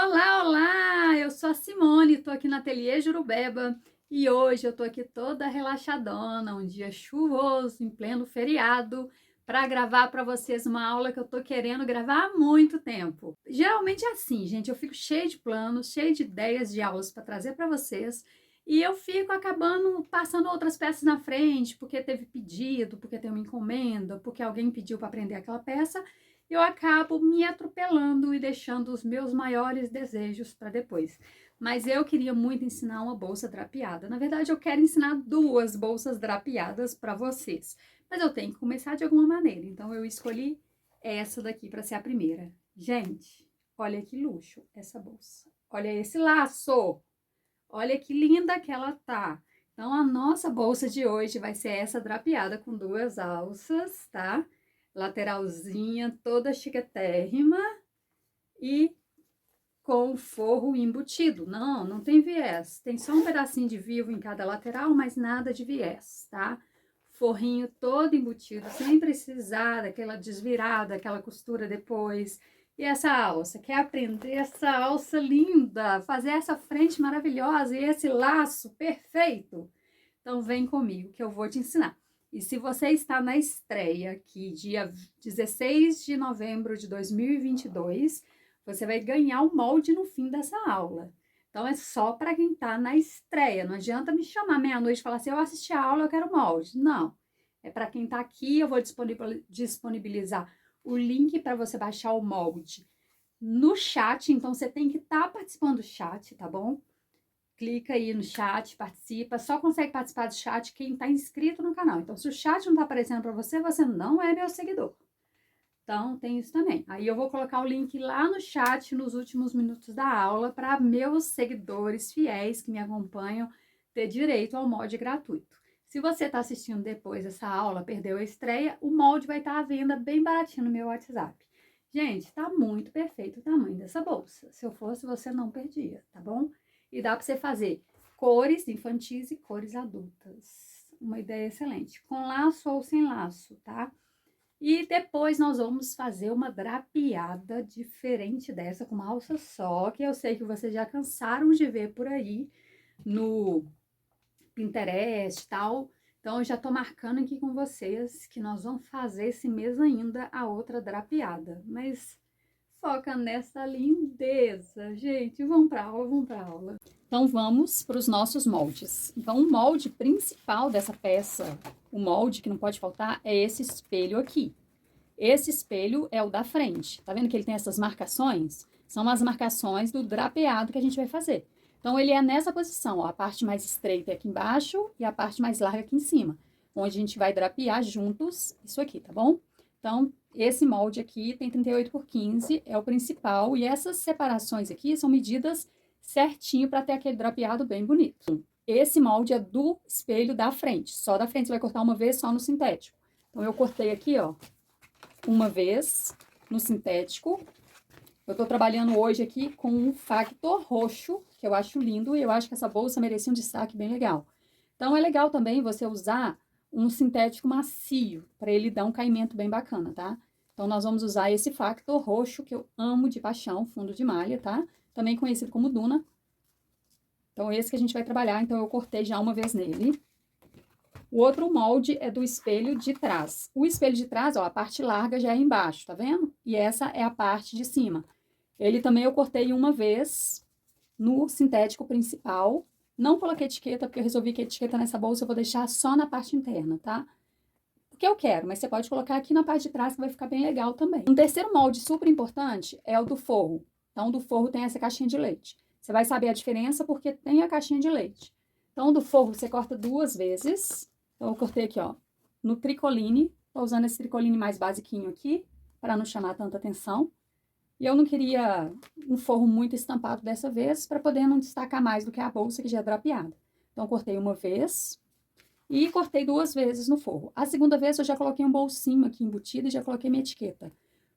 Olá, olá! Eu sou a Simone, estou aqui no Ateliê Jurubeba e hoje eu estou aqui toda relaxadona, um dia chuvoso, em pleno feriado, para gravar para vocês uma aula que eu estou querendo gravar há muito tempo. Geralmente é assim, gente, eu fico cheia de planos, cheia de ideias de aulas para trazer para vocês e eu fico acabando passando outras peças na frente, porque teve pedido, porque tem uma encomenda, porque alguém pediu para aprender aquela peça. Eu acabo me atropelando e deixando os meus maiores desejos para depois. Mas eu queria muito ensinar uma bolsa drapeada. Na verdade, eu quero ensinar duas bolsas drapeadas para vocês. Mas eu tenho que começar de alguma maneira. Então, eu escolhi essa daqui para ser a primeira. Gente, olha que luxo essa bolsa. Olha esse laço. Olha que linda que ela tá. Então, a nossa bolsa de hoje vai ser essa drapeada com duas alças, tá? Lateralzinha, toda chiquetérrima e com o forro embutido. Não tem viés. Tem só um pedacinho de vivo em cada lateral, mas nada de viés, tá? Forrinho todo embutido, sem precisar daquela desvirada, aquela costura depois. E essa alça? Quer aprender essa alça linda? Fazer essa frente maravilhosa e esse laço perfeito? Então vem comigo que eu vou te ensinar. E se você está na estreia aqui, dia 16 de novembro de 2022, você vai ganhar o molde no fim dessa aula. Então é só para quem está na estreia. Não adianta me chamar meia-noite e falar assim: eu assisti a aula, eu quero molde. Não. É para quem está aqui, eu vou disponibilizar o link para você baixar o molde no chat. Então você tem que estar participando do chat, tá bom? Clica aí no chat, participa. Só consegue participar do chat quem está inscrito no canal. Então, se o chat não está aparecendo para você, você não é meu seguidor. Então, tem isso também. Aí eu vou colocar o link lá no chat nos últimos minutos da aula para meus seguidores fiéis que me acompanham ter direito ao molde gratuito. Se você está assistindo depois dessa aula, perdeu a estreia, o molde vai estar à venda bem baratinho no meu WhatsApp. Gente, tá muito perfeito o tamanho dessa bolsa. Se eu fosse, você não perdia, tá bom? E dá para você fazer cores infantis e cores adultas. Uma ideia excelente. Com laço ou sem laço, tá? E depois nós vamos fazer uma drapeada diferente dessa, com uma alça só, que eu sei que vocês já cansaram de ver por aí no Pinterest e tal. Então, eu já tô marcando aqui com vocês que nós vamos fazer esse mês ainda a outra drapeada. Mas foca nessa lindeza, gente. Vamos pra aula, vamos pra aula. Então, vamos para os nossos moldes. Então, o molde principal dessa peça, o molde que não pode faltar, é esse espelho aqui. Esse espelho é o da frente. Tá vendo que ele tem essas marcações? São as marcações do drapeado que a gente vai fazer. Então, ele é nessa posição, ó, a parte mais estreita é aqui embaixo e a parte mais larga aqui em cima, onde a gente vai drapear juntos isso aqui, tá bom? Então, esse molde aqui tem 38 por 15, é o principal, e essas separações aqui são medidas certinho para ter aquele drapeado bem bonito. Esse molde é do espelho da frente, só da frente, você vai cortar uma vez só no sintético. Então, eu cortei aqui, ó, uma vez no sintético. Eu tô trabalhando hoje aqui com um factor roxo, que eu acho lindo, e eu acho que essa bolsa merecia um destaque bem legal. Então, é legal também você usar um sintético macio, para ele dar um caimento bem bacana, tá? Então, nós vamos usar esse factor roxo, que eu amo de paixão, fundo de malha, tá? Também conhecido como Duna. Então, esse que a gente vai trabalhar, então eu cortei já uma vez nele. O outro molde é do espelho de trás. O espelho de trás, ó, a parte larga já é embaixo, tá vendo? E essa é a parte de cima. Ele também eu cortei uma vez no sintético principal. Não coloquei etiqueta, porque eu resolvi que a etiqueta nessa bolsa eu vou deixar só na parte interna, tá? Porque eu quero, mas você pode colocar aqui na parte de trás que vai ficar bem legal também. Um terceiro molde super importante é o do forro. Então, o do forro tem essa caixinha de leite. Você vai saber a diferença porque tem a caixinha de leite. Então, o do forro você corta duas vezes. Então, eu cortei aqui, ó, no tricoline. Tô usando esse tricoline mais basiquinho aqui, para não chamar tanta atenção. E eu não queria um forro muito estampado dessa vez, para poder não destacar mais do que a bolsa que já é drapeada. Então, cortei uma vez e cortei duas vezes no forro. A segunda vez eu já coloquei um bolsinho aqui embutido e já coloquei minha etiqueta.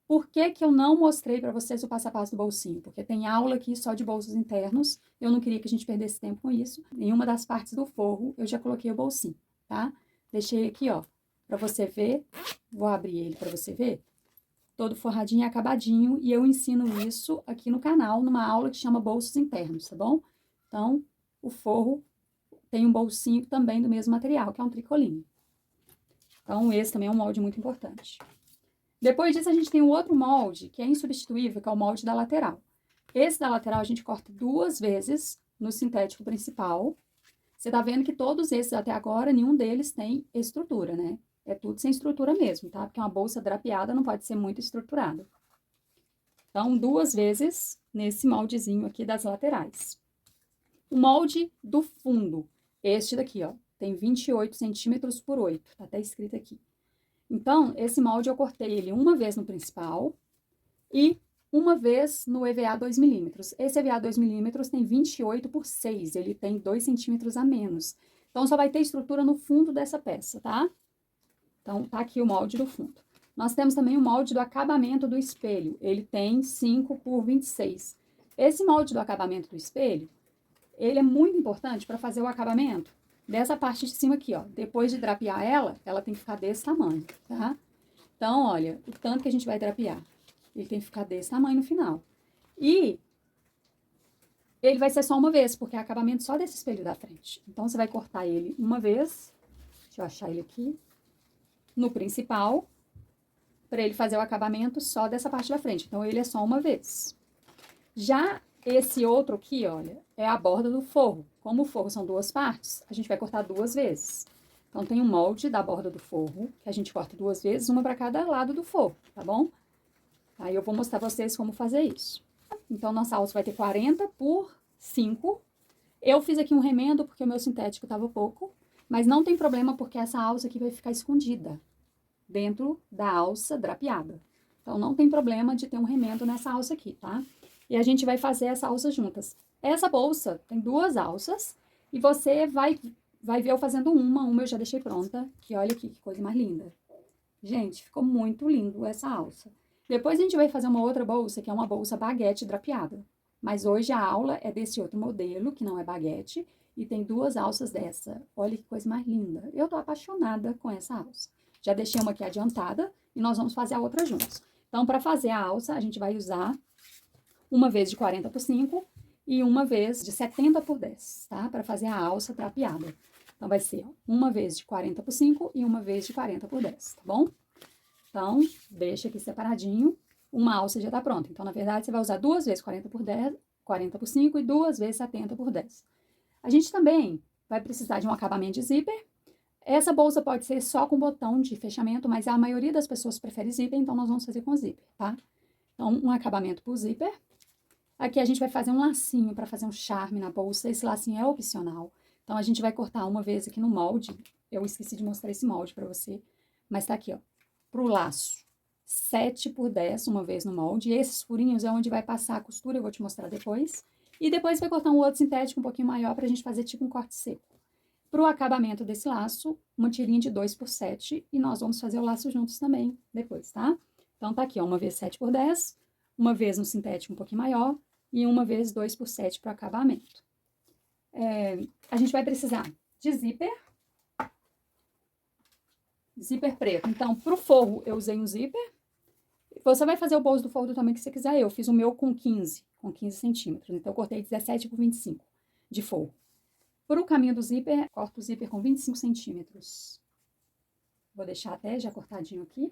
Por que que eu não mostrei para vocês o passo a passo do bolsinho? Porque tem aula aqui só de bolsos internos, eu não queria que a gente perdesse tempo com isso. Em uma das partes do forro eu já coloquei o bolsinho, tá? Deixei aqui, ó, para você ver. Vou abrir ele para você ver. todo forradinho e acabadinho, e eu ensino isso aqui no canal, numa aula que chama Bolsos Internos, tá bom? Então, o forro tem um bolsinho também do mesmo material, que é um tricoline. Então, esse também é um molde muito importante. Depois disso, a gente tem um outro molde, que é insubstituível, que é o molde da lateral. Esse da lateral a gente corta 2 vezes no sintético principal. Você tá vendo que todos esses até agora, nenhum deles tem estrutura, né? É tudo sem estrutura mesmo, tá? Porque uma bolsa drapeada não pode ser muito estruturada. Então, 2 vezes nesse moldezinho aqui das laterais. O molde do fundo, este daqui, ó, tem 28 centímetros por 8, tá até escrito aqui. Então, esse molde eu cortei ele uma vez no principal e uma vez no EVA 2 milímetros. Esse EVA 2 milímetros tem 28 por 6, ele tem 2 centímetros a menos. Então, só vai ter estrutura no fundo dessa peça, tá? Então, tá aqui o molde do fundo. Nós temos também o molde do acabamento do espelho. Ele tem 5 por 26. Esse molde do acabamento do espelho, ele é muito importante para fazer o acabamento dessa parte de cima aqui, ó. Depois de drapear ela, ela tem que ficar desse tamanho, tá? Então, olha, o tanto que a gente vai drapear. Ele tem que ficar desse tamanho no final. E ele vai ser só uma vez, porque é acabamento só desse espelho da frente. Então, você vai cortar ele uma vez. Deixa eu achar ele aqui. No principal, para ele fazer o acabamento só dessa parte da frente. Então, ele é só uma vez. Já esse outro aqui, olha, é a borda do forro. Como o forro são 2 partes, a gente vai cortar 2 vezes. Então, tem um molde da borda do forro, que a gente corta 2 vezes, uma para cada lado do forro, tá bom? Aí, eu vou mostrar pra vocês como fazer isso. Então, nossa alça vai ter 40 por 5. Eu fiz aqui um remendo, porque o meu sintético tava pouco, mas não tem problema, porque essa alça aqui vai ficar escondida dentro da alça drapeada. Então, não tem problema de ter um remendo nessa alça aqui, tá? E a gente vai fazer essa alça juntas. Essa bolsa tem 2 alças e você vai ver eu fazendo uma eu já deixei pronta, que olha aqui, que coisa mais linda. Gente, ficou muito lindo essa alça. Depois a gente vai fazer uma outra bolsa, que é uma bolsa baguete drapeada. Mas hoje a aula é desse outro modelo, que não é baguete, e tem 2 alças dessa. Olha que coisa mais linda. Eu tô apaixonada com essa alça. Já deixei uma aqui adiantada e nós vamos fazer a outra juntos. Então, para fazer a alça, a gente vai usar uma vez de 40 por 5 e uma vez de 70 por 10, tá? Para fazer a alça drapeada. Então, vai ser uma vez de 40 por 5 e uma vez de 40 por 10, tá bom? Então, deixa aqui separadinho. Uma alça já tá pronta. Então, na verdade, você vai usar 2 vezes 40 por 10, 40 por 5 e 2 vezes 70 por 10. A gente também vai precisar de um acabamento de zíper. Essa bolsa pode ser só com botão de fechamento, mas a maioria das pessoas prefere zíper, então nós vamos fazer com zíper, tá? Então, um acabamento por zíper. Aqui a gente vai fazer um lacinho para fazer um charme na bolsa. Esse lacinho é opcional. Então, a gente vai cortar uma vez aqui no molde. Eu esqueci de mostrar esse molde para você, mas tá aqui, ó. Pro laço, 7 por 10, uma vez no molde. E esses furinhos é onde vai passar a costura, eu vou te mostrar depois. E depois vai cortar um outro sintético um pouquinho maior pra gente fazer tipo um corte seco. Pro acabamento desse laço, uma tirinha de 2 por 7 e nós vamos fazer o laço juntos também depois, tá? Então, tá aqui, ó, uma vez 7 por 10, uma vez no sintético um pouquinho maior e uma vez 2 por 7 pro acabamento. A gente vai precisar de zíper preto. Então, pro forro, eu usei um zíper. Você vai fazer o bolso do forro do tamanho que você quiser. Eu fiz o meu com 15 centímetros. Então, eu cortei 17 por 25 de forro. Pro caminho do zíper, corto o zíper com 25 centímetros. Vou deixar até já cortadinho aqui,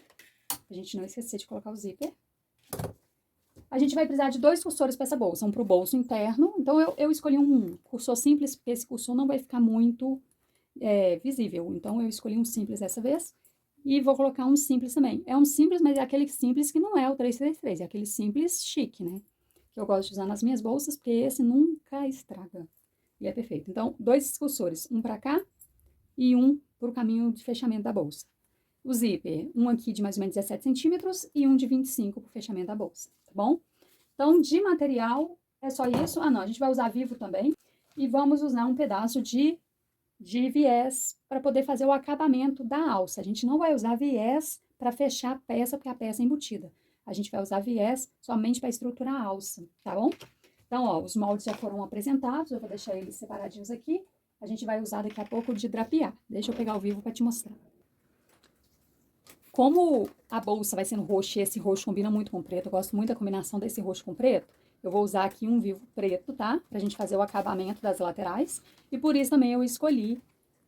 pra gente não esquecer de colocar o zíper. A gente vai precisar de 2 cursores para essa bolsa, um pro bolso interno. Então, eu escolhi um cursor simples, porque esse cursor não vai ficar muito visível. Então, eu escolhi um simples dessa vez. E vou colocar um simples também. É um simples, mas é aquele simples que não é o 333, é aquele simples chique, né? Que eu gosto de usar nas minhas bolsas, porque esse nunca estraga. E é perfeito. Então, 2 cursores, um pra cá e um pro caminho de fechamento da bolsa. O zíper, um aqui de mais ou menos 17 centímetros e um de 25 pro fechamento da bolsa, tá bom? Então, de material, é só isso. Ah, não, a gente vai usar vivo também. E vamos usar um pedaço de viés para poder fazer o acabamento da alça. A gente não vai usar viés para fechar a peça, porque a peça é embutida. A gente vai usar viés somente para estruturar a alça, tá bom? Então, ó, os moldes já foram apresentados, eu vou deixar eles separadinhos aqui. A gente vai usar daqui a pouco de drapear. Deixa eu pegar o vivo para te mostrar. Como a bolsa vai sendo roxa e esse roxo combina muito com preto, eu gosto muito da combinação desse roxo com preto, eu vou usar aqui um vivo preto, tá? Pra gente fazer o acabamento das laterais. E por isso também eu escolhi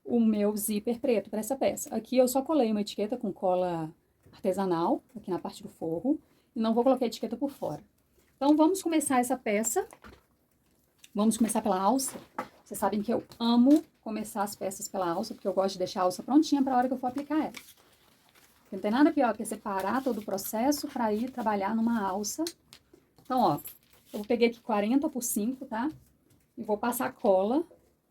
o meu zíper preto para essa peça. Aqui eu só colei uma etiqueta com cola artesanal, aqui na parte do forro, e não vou colocar a etiqueta por fora. Então, vamos começar essa peça. Vamos começar pela alça. Vocês sabem que eu amo começar as peças pela alça, porque eu gosto de deixar a alça prontinha para a hora que eu for aplicar ela. Não tem nada pior do que separar todo o processo para ir trabalhar numa alça. Então, ó, eu peguei aqui 40 por 5, tá? E vou passar cola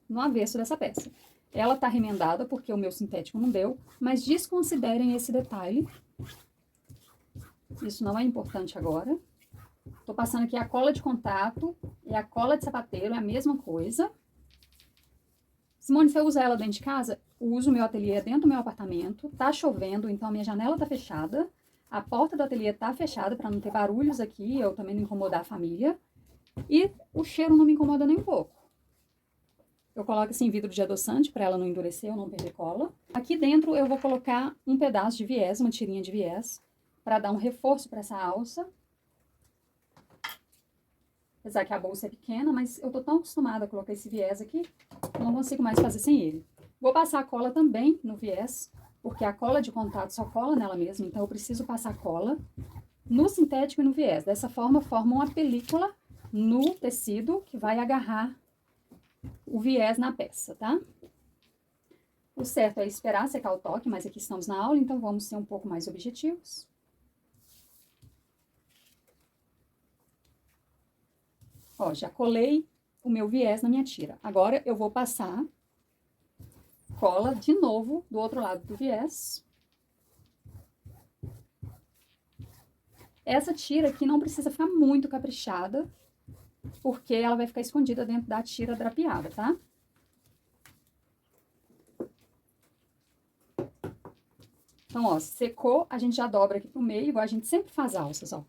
no avesso dessa peça. Ela tá remendada porque o meu sintético não deu, mas desconsiderem esse detalhe. Isso não é importante agora. Tô passando aqui a cola de contato e a cola de sapateiro, é a mesma coisa. Simone, você usa ela dentro de casa? Eu uso o meu ateliê dentro do meu apartamento. Tá chovendo, então a minha janela tá fechada. A porta do ateliê tá fechada para não ter barulhos aqui, eu também não incomodar a família. E o cheiro não me incomoda nem um pouco. Eu coloco assim vidro de adoçante para ela não endurecer ou não perder cola. Aqui dentro eu vou colocar um pedaço de viés, uma tirinha de viés, para dar um reforço para essa alça. Apesar que a bolsa é pequena, mas eu tô tão acostumada a colocar esse viés aqui, que eu não consigo mais fazer sem ele. Vou passar a cola também no viés, porque a cola de contato só cola nela mesma, então eu preciso passar cola no sintético e no viés. Dessa forma, forma uma película no tecido que vai agarrar o viés na peça, tá? O certo é esperar secar o toque, mas aqui estamos na aula, então vamos ser um pouco mais objetivos. Ó, já colei o meu viés na minha tira. Agora eu vou passar cola de novo do outro lado do viés. Essa tira aqui não precisa ficar muito caprichada, porque ela vai ficar escondida dentro da tira drapeada, tá? Então, ó, secou, a gente já dobra aqui pro meio, igual a gente sempre faz alças, ó.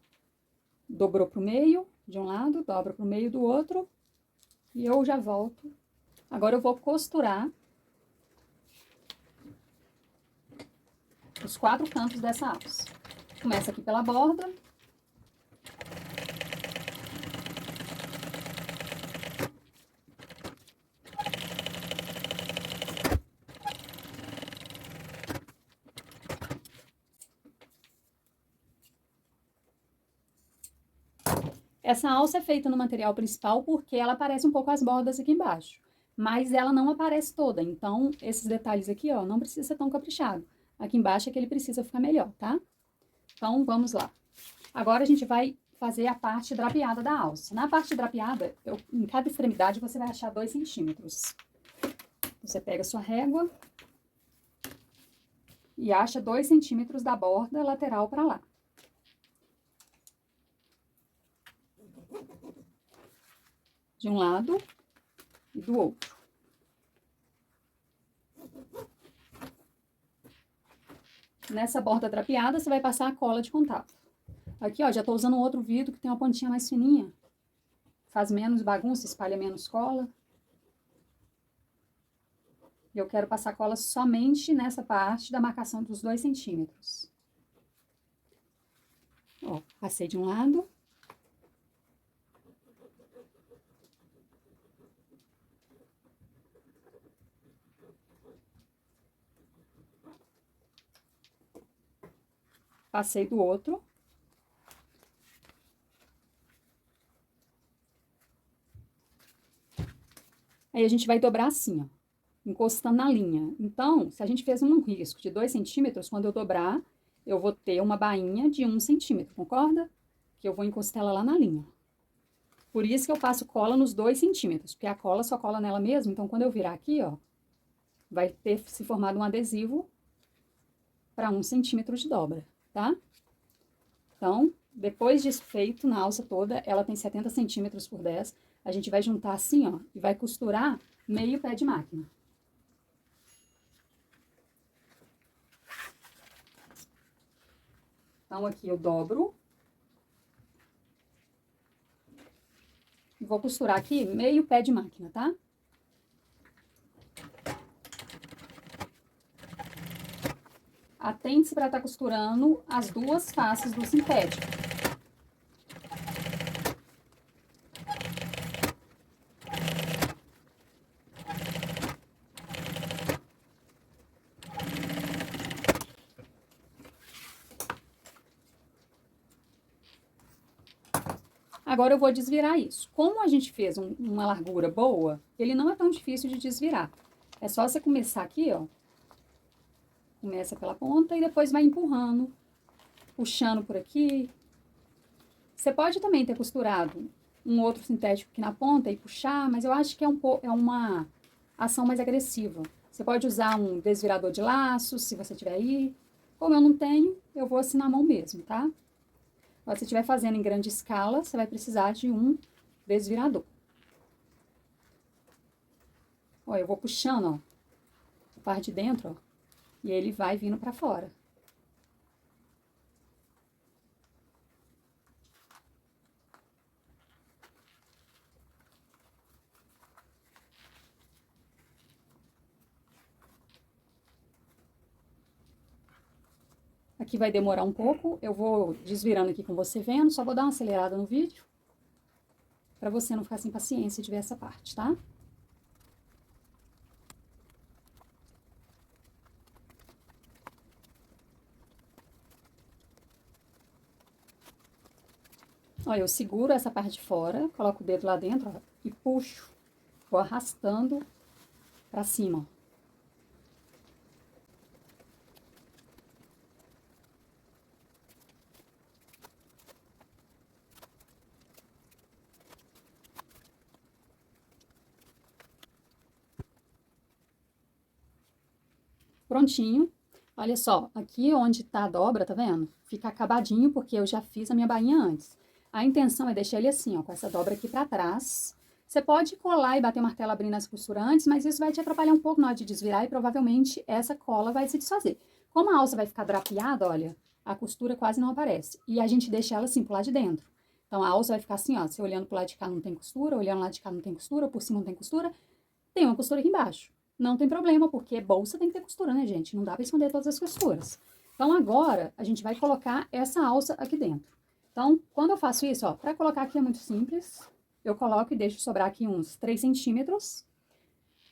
Dobrou pro meio de um lado, dobra pro meio do outro, e eu já volto. Agora eu vou costurar os 4 cantos dessa alça. Começa aqui pela borda. Essa alça é feita no material principal porque ela aparece um pouco as bordas aqui embaixo, mas ela não aparece toda, então esses detalhes aqui, ó, não precisa ser tão caprichado. Aqui embaixo é que ele precisa ficar melhor, tá? Então, vamos lá. Agora a gente vai fazer a parte drapeada da alça. Na parte drapeada, em cada extremidade você vai achar 2 centímetros. Você pega a sua régua e acha 2 centímetros da borda lateral para lá. De um lado e do outro. Nessa borda drapeada, você vai passar a cola de contato. Aqui, ó, já tô usando outro vidro que tem uma pontinha mais fininha. Faz menos bagunça, espalha menos cola. E eu quero passar cola somente nessa parte da marcação dos 2 centímetros. Ó, passei de um lado. Passei do outro. Aí a gente vai dobrar assim, ó, encostando na linha. Então, se a gente fez um risco de 2 centímetros, quando eu dobrar, eu vou ter uma bainha de 1 centímetro, concorda? Que eu vou encostar ela lá na linha. Por isso que eu passo cola nos 2 centímetros, porque a cola só cola nela mesmo, então quando eu virar aqui, ó, vai ter se formado um adesivo para 1 centímetro de dobra, tá? Então, depois disso feito, na alça toda, ela tem 70 centímetros por 10, a gente vai juntar assim, ó, e vai costurar meio pé de máquina. Então, aqui eu dobro. Vou costurar aqui meio pé de máquina, tá? atente-se para estar costurando as duas faces do sintético. Agora eu vou desvirar isso. Como a gente fez uma largura boa, ele não é tão difícil de desvirar. É só você começar aqui, ó. Começa pela ponta e depois vai empurrando, puxando por aqui. Você pode também ter costurado um outro sintético aqui na ponta e puxar, mas eu acho que é uma ação mais agressiva. Você pode usar um desvirador de laços, se você tiver aí. Como eu não tenho, eu vou assim na mão mesmo, tá? Agora, se você estiver fazendo em grande escala, você vai precisar de um desvirador. Ó, eu vou puxando, ó, a parte de dentro, ó, e ele vai vindo pra fora. Aqui vai demorar um pouco, eu vou desvirando aqui com você vendo, só vou dar uma acelerada no vídeo, pra você não ficar sem paciência de ver essa parte, tá? Olha, eu seguro essa parte de fora, coloco o dedo lá dentro, ó, e puxo, vou arrastando pra cima, ó. Prontinho. Olha só, aqui onde tá a dobra, tá vendo? Fica acabadinho, porque eu já fiz a minha bainha antes. A intenção é deixar ele assim, ó, com essa dobra aqui pra trás. Você pode colar e bater o martelo abrindo as costuras antes, mas isso vai te atrapalhar um pouco na hora de desvirar e provavelmente essa cola vai se desfazer. Como a alça vai ficar drapeada, olha, a costura quase não aparece. E a gente deixa ela assim, pro lado de dentro. Então, a alça vai ficar assim, ó, você olhando pro lado de cá não tem costura, olhando lá de cá não tem costura, por cima não tem costura, tem uma costura aqui embaixo. Não tem problema, porque bolsa tem que ter costura, né, gente? Não dá pra esconder todas as costuras. Então, agora, a gente vai colocar essa alça aqui dentro. Então, quando eu faço isso, ó, pra colocar aqui é muito simples. Eu coloco e deixo sobrar aqui uns 3 centímetros.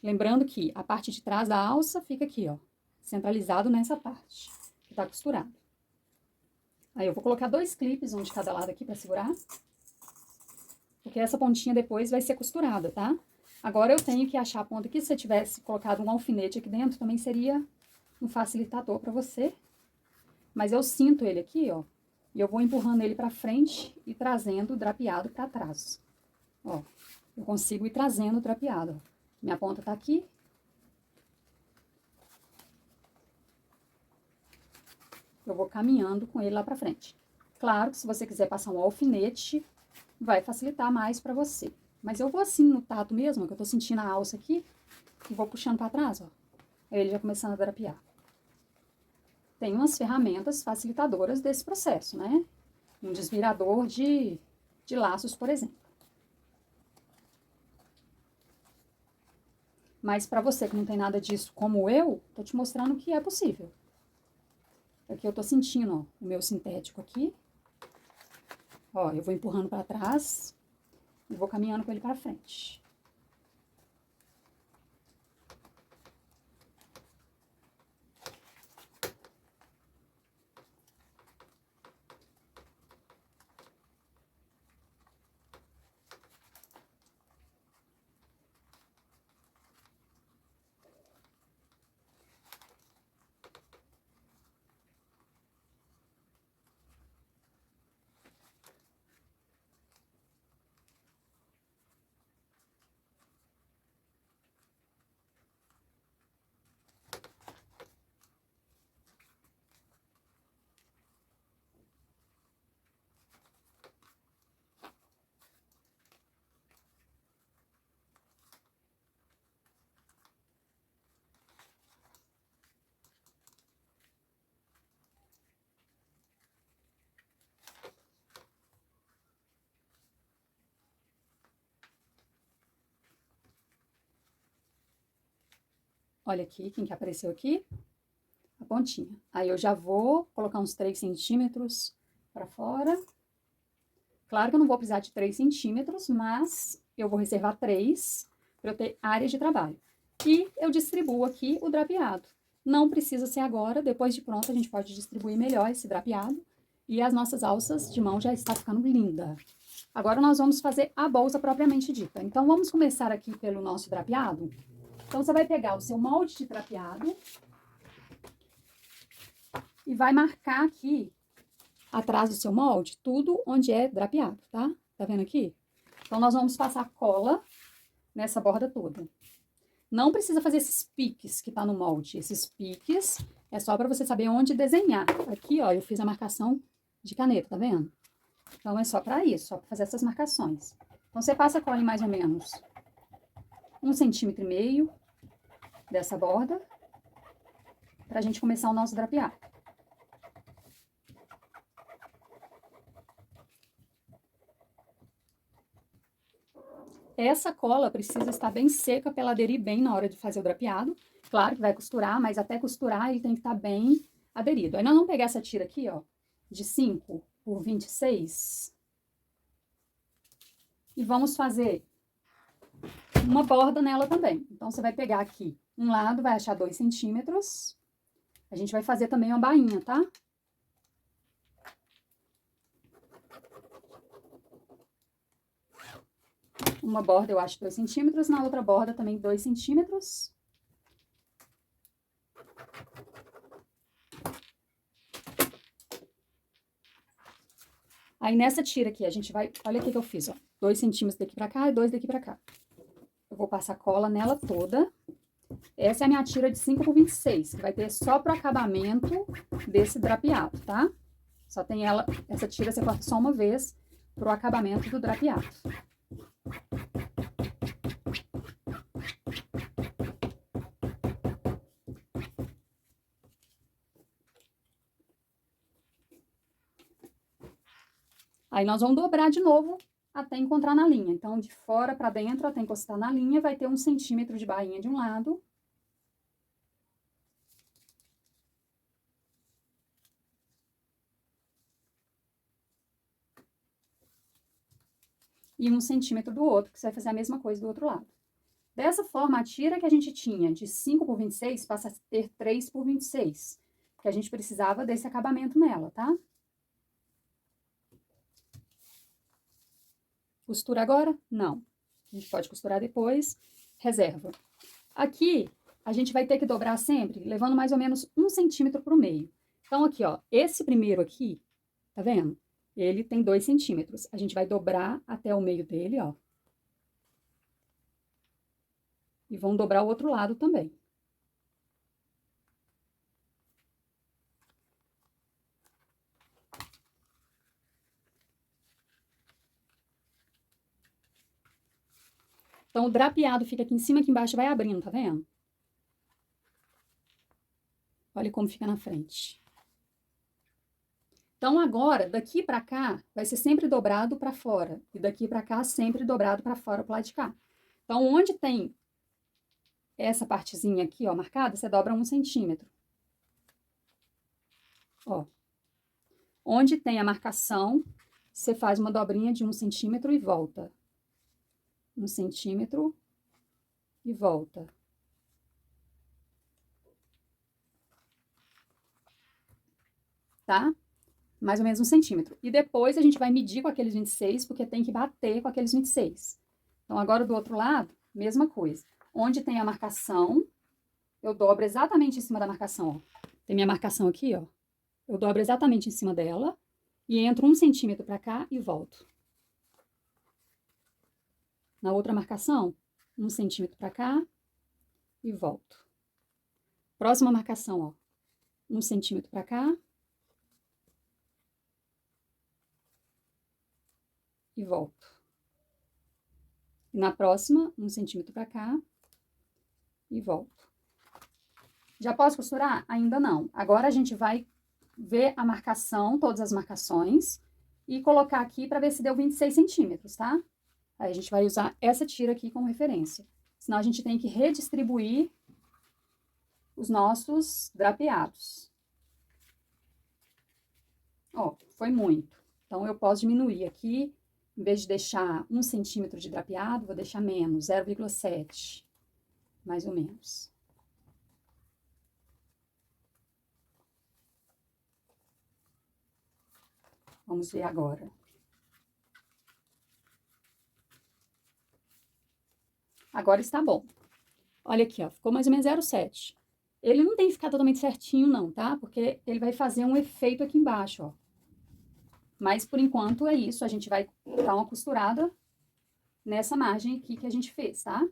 Lembrando que a parte de trás da alça fica aqui, ó, centralizado nessa parte, que tá costurado. Aí, eu vou colocar 2 clipes, um de cada lado aqui pra segurar. Porque essa pontinha depois vai ser costurada, tá? Agora eu tenho que achar a ponta aqui. Se você tivesse colocado um alfinete aqui dentro, também seria um facilitador pra você. Mas eu sinto ele aqui, ó. E eu vou empurrando ele pra frente e trazendo o drapeado pra trás. Ó, eu consigo ir trazendo o drapeado, ó. Minha ponta tá aqui. Eu vou caminhando com ele lá pra frente. Claro que se você quiser passar um alfinete, vai facilitar mais pra você. Mas eu vou assim no tato mesmo, que eu tô sentindo a alça aqui, e vou puxando pra trás, ó. Aí ele já começando a drapear. Tem umas ferramentas facilitadoras desse processo, né? Um desvirador de laços, por exemplo. Mas pra você que não tem nada disso como eu, tô te mostrando que é possível. Aqui eu tô sentindo, ó, o meu sintético aqui. Ó, eu vou empurrando pra trás e vou caminhando com ele pra frente. Olha aqui, quem que apareceu aqui? pontinha. Aí eu já vou colocar uns 3 centímetros pra fora. Claro que eu não vou precisar de 3 centímetros, mas eu vou reservar 3 para eu ter área de trabalho. E eu distribuo aqui o drapeado. Não precisa ser agora, depois de pronto a gente pode distribuir melhor esse drapeado. E as nossas alças de mão já está ficando linda. Agora nós vamos fazer a bolsa propriamente dita. Então vamos começar aqui pelo nosso drapeado. Então você vai pegar o seu molde de drapeado e vai marcar aqui atrás do seu molde tudo onde é drapeado, tá? Tá vendo aqui? Então nós vamos passar cola nessa borda toda. Não precisa fazer esses piques que tá no molde. Esses piques é só para você saber onde desenhar. Aqui, ó, eu fiz a marcação de caneta, tá vendo? Então é só para isso, só para fazer essas marcações. Então você passa a cola em mais ou menos 1,5 centímetros dessa borda pra gente começar o nosso drapeado. Essa cola precisa estar bem seca para ela aderir bem na hora de fazer o drapeado. Claro que vai costurar, mas até costurar ele tem que estar bem aderido. Aí nós vamos pegar essa tira aqui, ó, de 5 por 26. E vamos fazer uma borda nela também. Então, você vai pegar aqui um lado, vai achar 2 centímetros. A gente vai fazer também uma bainha, tá? Uma borda eu acho 2 centímetros, na outra borda também 2 centímetros. Aí, nessa tira aqui, a gente vai... Olha o que eu fiz, ó. 2 centímetros daqui pra cá e 2 daqui pra cá. Eu vou passar cola nela toda. Essa é a minha tira de 5 por 26, que vai ter só pro acabamento desse drapeado, tá? Só tem ela... Essa tira você corta só uma vez pro acabamento do drapeado. Aí, nós vamos dobrar de novo até encontrar na linha. Então, de fora pra dentro, até encostar na linha, vai ter 1 centímetro de bainha de um lado. E 1 centímetro do outro, que você vai fazer a mesma coisa do outro lado. Dessa forma, a tira que a gente tinha de 5 por 26 passa a ter 3 por 26. Porque a gente precisava desse acabamento nela, tá? Costura agora? Não. A gente pode costurar depois, reserva. Aqui, a gente vai ter que dobrar sempre, levando mais ou menos 1 centímetro pro meio. Então, aqui, ó, esse primeiro aqui, tá vendo? Ele tem 2 centímetros. A gente vai dobrar até o meio dele, ó. E vamos dobrar o outro lado também. Então, o drapeado fica aqui em cima, aqui embaixo vai abrindo, tá vendo? Olha como fica na frente. Então, agora, daqui pra cá, vai ser sempre dobrado pra fora. E daqui pra cá, sempre dobrado pra fora, pro lado de cá. Então, onde tem essa partezinha aqui, ó, marcada, você dobra 1 centímetro. Ó. Onde tem a marcação, você faz uma dobrinha de 1 centímetro e volta. 1 centímetro e volta. Tá? Mais ou menos 1 centímetro. E depois a gente vai medir com aqueles 26, porque tem que bater com aqueles 26. Então, agora do outro lado, mesma coisa. Onde tem a marcação, eu dobro exatamente em cima da marcação, ó. Tem minha marcação aqui, ó. Eu dobro exatamente em cima dela e entro 1 centímetro pra cá e volto. Na outra marcação, 1 centímetro pra cá e volto. Próxima marcação, ó. 1 centímetro pra cá e volto. E na próxima, 1 centímetro pra cá e volto. Já posso costurar? Ainda não. Agora a gente vai ver a marcação, todas as marcações, e colocar aqui para ver se deu 26 centímetros, tá? Aí a gente vai usar essa tira aqui como referência. Senão a gente tem que redistribuir os nossos drapeados. Ó, foi muito. Então, eu posso diminuir aqui, em vez de deixar 1 centímetro de drapeado, vou deixar menos, 0,7, mais ou menos. Vamos ver agora. Agora está bom. Olha aqui, ó, ficou mais ou menos 0,7. Ele não tem que ficar totalmente certinho, não, tá? Porque ele vai fazer um efeito aqui embaixo, ó. Mas, por enquanto, é isso. A gente vai dar uma costurada nessa margem aqui que a gente fez, tá?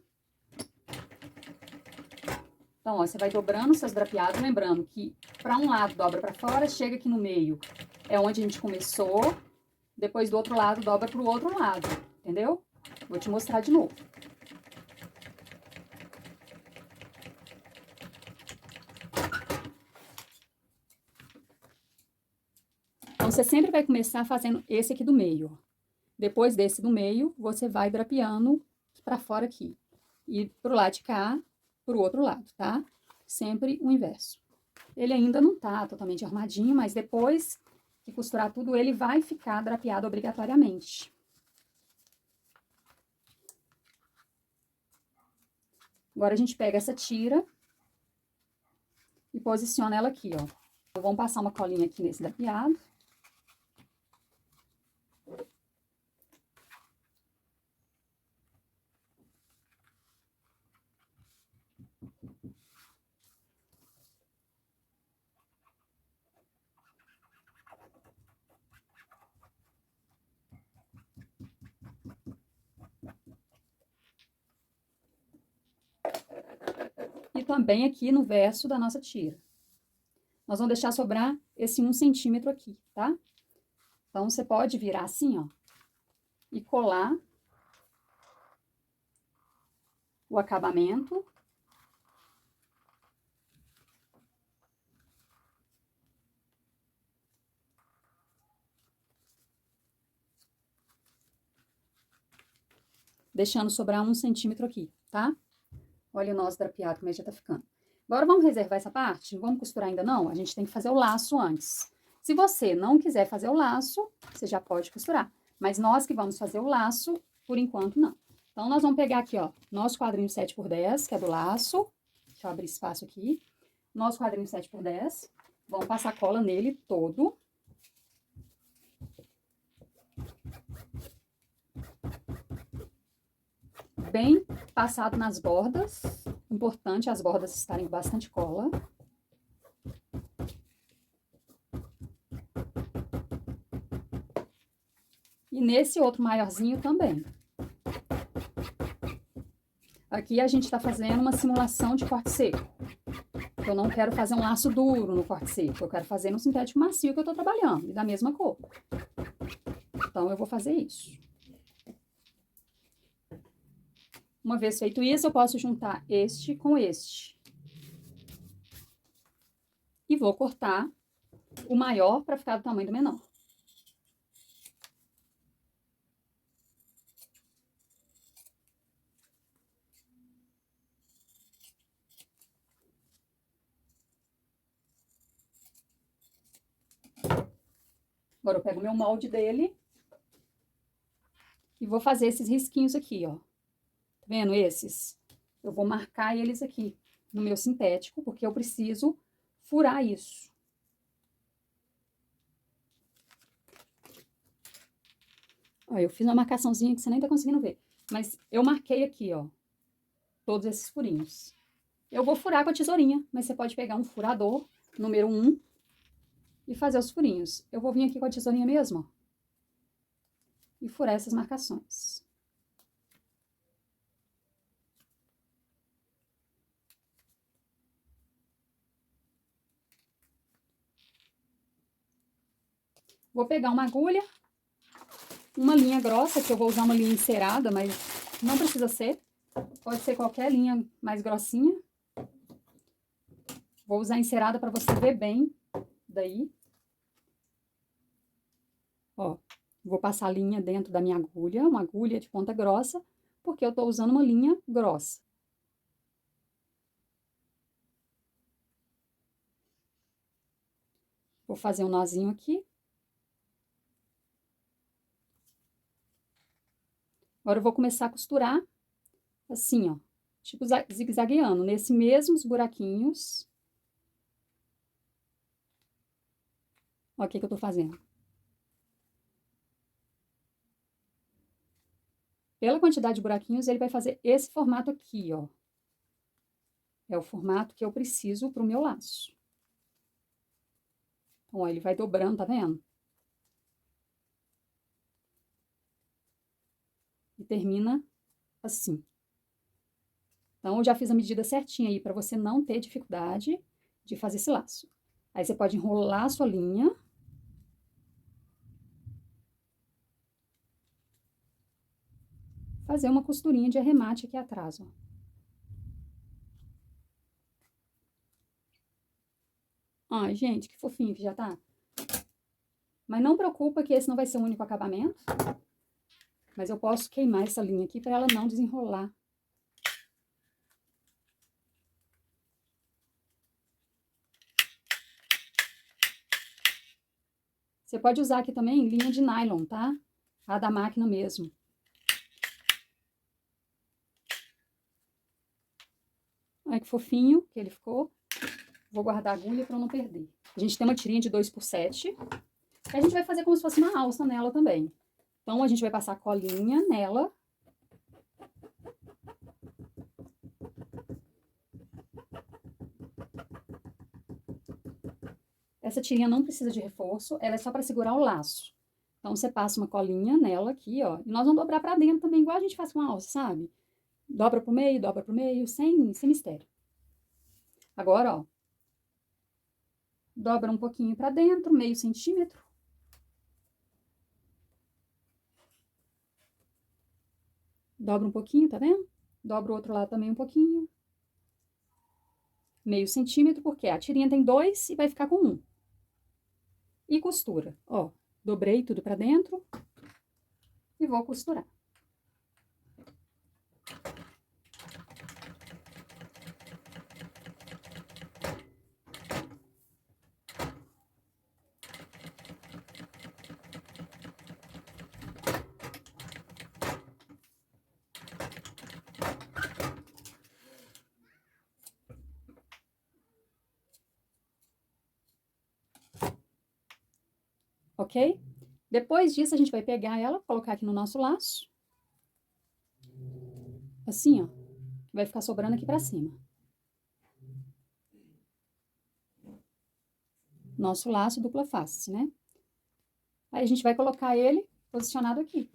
Então, ó, você vai dobrando seus drapeados, lembrando que para um lado dobra para fora, chega aqui no meio, é onde a gente começou. Depois do outro lado, dobra pro outro lado, entendeu? Vou te mostrar de novo. Então, você sempre vai começar fazendo esse aqui do meio, ó. Depois desse do meio, você vai drapeando pra fora aqui. E pro lado de cá, pro outro lado, tá? Sempre o inverso. Ele ainda não tá totalmente armadinho, mas depois que costurar tudo, ele vai ficar drapeado obrigatoriamente. Agora, a gente pega essa tira e posiciona ela aqui, ó. Vamos passar uma colinha aqui nesse drapeado. E também aqui no verso da nossa tira. Nós vamos deixar sobrar esse 1 centímetro aqui, tá? Então, você pode virar assim, ó, e colar o acabamento. Deixando sobrar 1 centímetro aqui, tá? Olha o nosso drapeado, como é que já tá ficando. Agora, vamos reservar essa parte? Não vamos costurar ainda não? A gente tem que fazer o laço antes. Se você não quiser fazer o laço, você já pode costurar. Mas nós que vamos fazer o laço, por enquanto, não. Então, nós vamos pegar aqui, ó, nosso quadrinho 7x10, que é do laço. Deixa eu abrir espaço aqui. Nosso quadrinho 7x10. Vamos passar cola nele todo. Bem passado nas bordas. Importante as bordas estarem com bastante cola. E nesse outro maiorzinho também. Aqui a gente tá fazendo uma simulação de corte seco. Eu não quero fazer um laço duro no corte seco. Eu quero fazer no sintético macio que eu tô trabalhando. E da mesma cor. Então, eu vou fazer isso. Uma vez feito isso, eu posso juntar este com este. E vou cortar o maior para ficar do tamanho do menor. Agora, eu pego meu molde dele e vou fazer esses risquinhos aqui, ó. Tá vendo esses? Eu vou marcar eles aqui no meu sintético, porque eu preciso furar isso. Ó, eu fiz uma marcaçãozinha que você nem tá conseguindo ver. Mas eu marquei aqui, ó, todos esses furinhos. Eu vou furar com a tesourinha, mas você pode pegar um furador, número 1, e fazer os furinhos. Eu vou vir aqui com a tesourinha mesmo, ó, e furar essas marcações. Vou pegar uma agulha, uma linha grossa, que eu vou usar uma linha encerada, mas não precisa ser. Pode ser qualquer linha mais grossinha. Vou usar encerada para você ver bem daí. Ó, vou passar a linha dentro da minha agulha, uma agulha de ponta grossa, porque eu tô usando uma linha grossa. Vou fazer um nozinho aqui. Agora eu vou começar a costurar assim, ó, tipo zigue-zagueando, nesses mesmos buraquinhos. Ó, o que que eu tô fazendo. Pela quantidade de buraquinhos, ele vai fazer esse formato aqui, ó. É o formato que eu preciso pro meu laço. Então, ó, ele vai dobrando, tá vendo? E termina assim. Então, eu já fiz a medida certinha aí, pra você não ter dificuldade de fazer esse laço. Aí, você pode enrolar a sua linha. Fazer uma costurinha de arremate aqui atrás, ó. Ai, gente, que fofinho que já tá. Mas não preocupa que esse não vai ser o único acabamento. Mas eu posso queimar essa linha aqui para ela não desenrolar. Você pode usar aqui também linha de nylon, tá? A da máquina mesmo. Olha que fofinho que ele ficou. Vou guardar a agulha para não perder. A gente tem uma tirinha de 2x7. E a gente vai fazer como se fosse uma alça nela também. Então, a gente vai passar colinha nela. Essa tirinha não precisa de reforço, ela é só para segurar o laço. Então, você passa uma colinha nela aqui, ó. E nós vamos dobrar para dentro também, igual a gente faz com a alça, sabe? Dobra pro meio, sem mistério. Agora, ó. Dobra um pouquinho para dentro, meio centímetro. Dobra um pouquinho, tá vendo? Dobra o outro lado também um pouquinho. Meio centímetro, porque a tirinha tem 2 e vai ficar com 1. E costura, ó. Dobrei tudo pra dentro e vou costurar. Ok? Depois disso, a gente vai pegar ela, colocar aqui no nosso laço. Assim, ó. Vai ficar sobrando aqui pra cima. Nosso laço dupla face, né? Aí, a gente vai colocar ele posicionado aqui.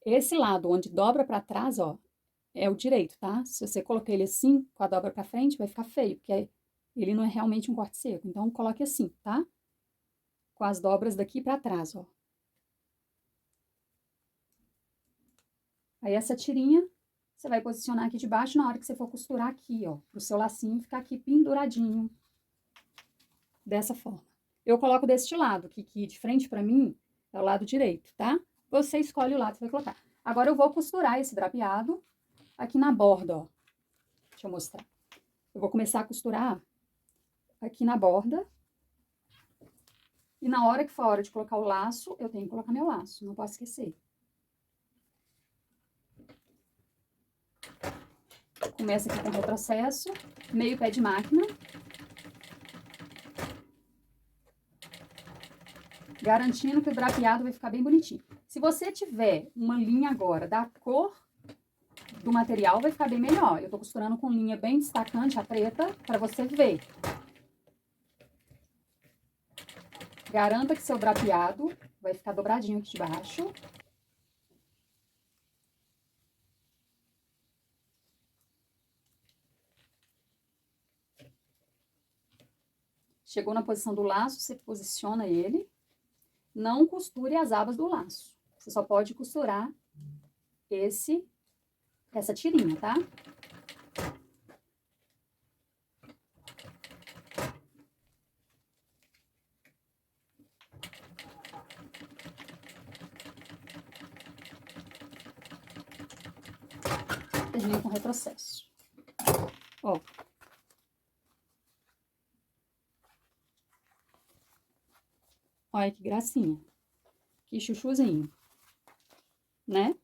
Esse lado onde dobra pra trás, ó, é o direito, tá? Se você colocar ele assim, com a dobra pra frente, vai ficar feio, porque ele não é realmente um corte seco. Então, coloque assim, tá? Com as dobras daqui pra trás, ó. Aí, essa tirinha, você vai posicionar aqui debaixo na hora que você for costurar aqui, ó. Pro seu lacinho ficar aqui penduradinho. Dessa forma. Eu coloco deste lado, que aqui de frente pra mim é o lado direito, tá? Você escolhe o lado que você vai colocar. Agora, eu vou costurar esse drapeado aqui na borda, ó. Deixa eu mostrar. Eu vou começar a costurar aqui na borda. E na hora que for a hora de colocar o laço, eu tenho que colocar meu laço, não posso esquecer. Começa aqui com o retrocesso, meio pé de máquina. Garantindo que o drapeado vai ficar bem bonitinho. Se você tiver uma linha agora da cor do material, vai ficar bem melhor. Eu tô costurando com linha bem destacante, a preta, pra você ver. Garanta que seu drapeado vai ficar dobradinho aqui de baixo. Chegou na posição do laço, você posiciona ele. Não costure as abas do laço. Você só pode costurar essa tirinha, tá? Termina com retrocesso. Ó. Olha que gracinha. Que chuchuzinho, né?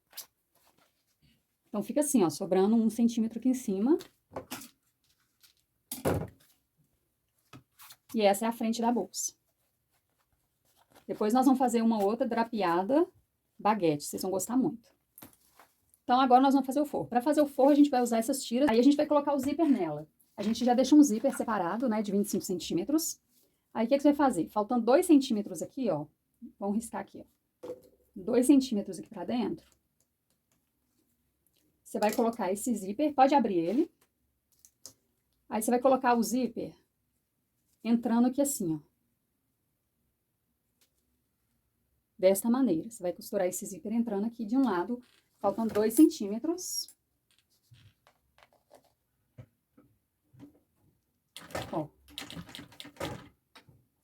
Então, fica assim, ó, sobrando 1 centímetro aqui em cima. E essa é a frente da bolsa. Depois nós vamos fazer uma outra drapeada baguete, vocês vão gostar muito. Então, agora nós vamos fazer o forro. Para fazer o forro, a gente vai usar essas tiras, aí a gente vai colocar o zíper nela. A gente já deixa um zíper separado, né, de 25 centímetros. Aí, o que você vai fazer? Faltando 2 centímetros aqui, ó, vamos riscar aqui, ó. 2 centímetros aqui pra dentro. Você vai colocar esse zíper, pode abrir ele. Aí, você vai colocar o zíper entrando aqui assim, ó. Desta maneira. Você vai costurar esse zíper entrando aqui de um lado, faltam 2 centímetros. Ó.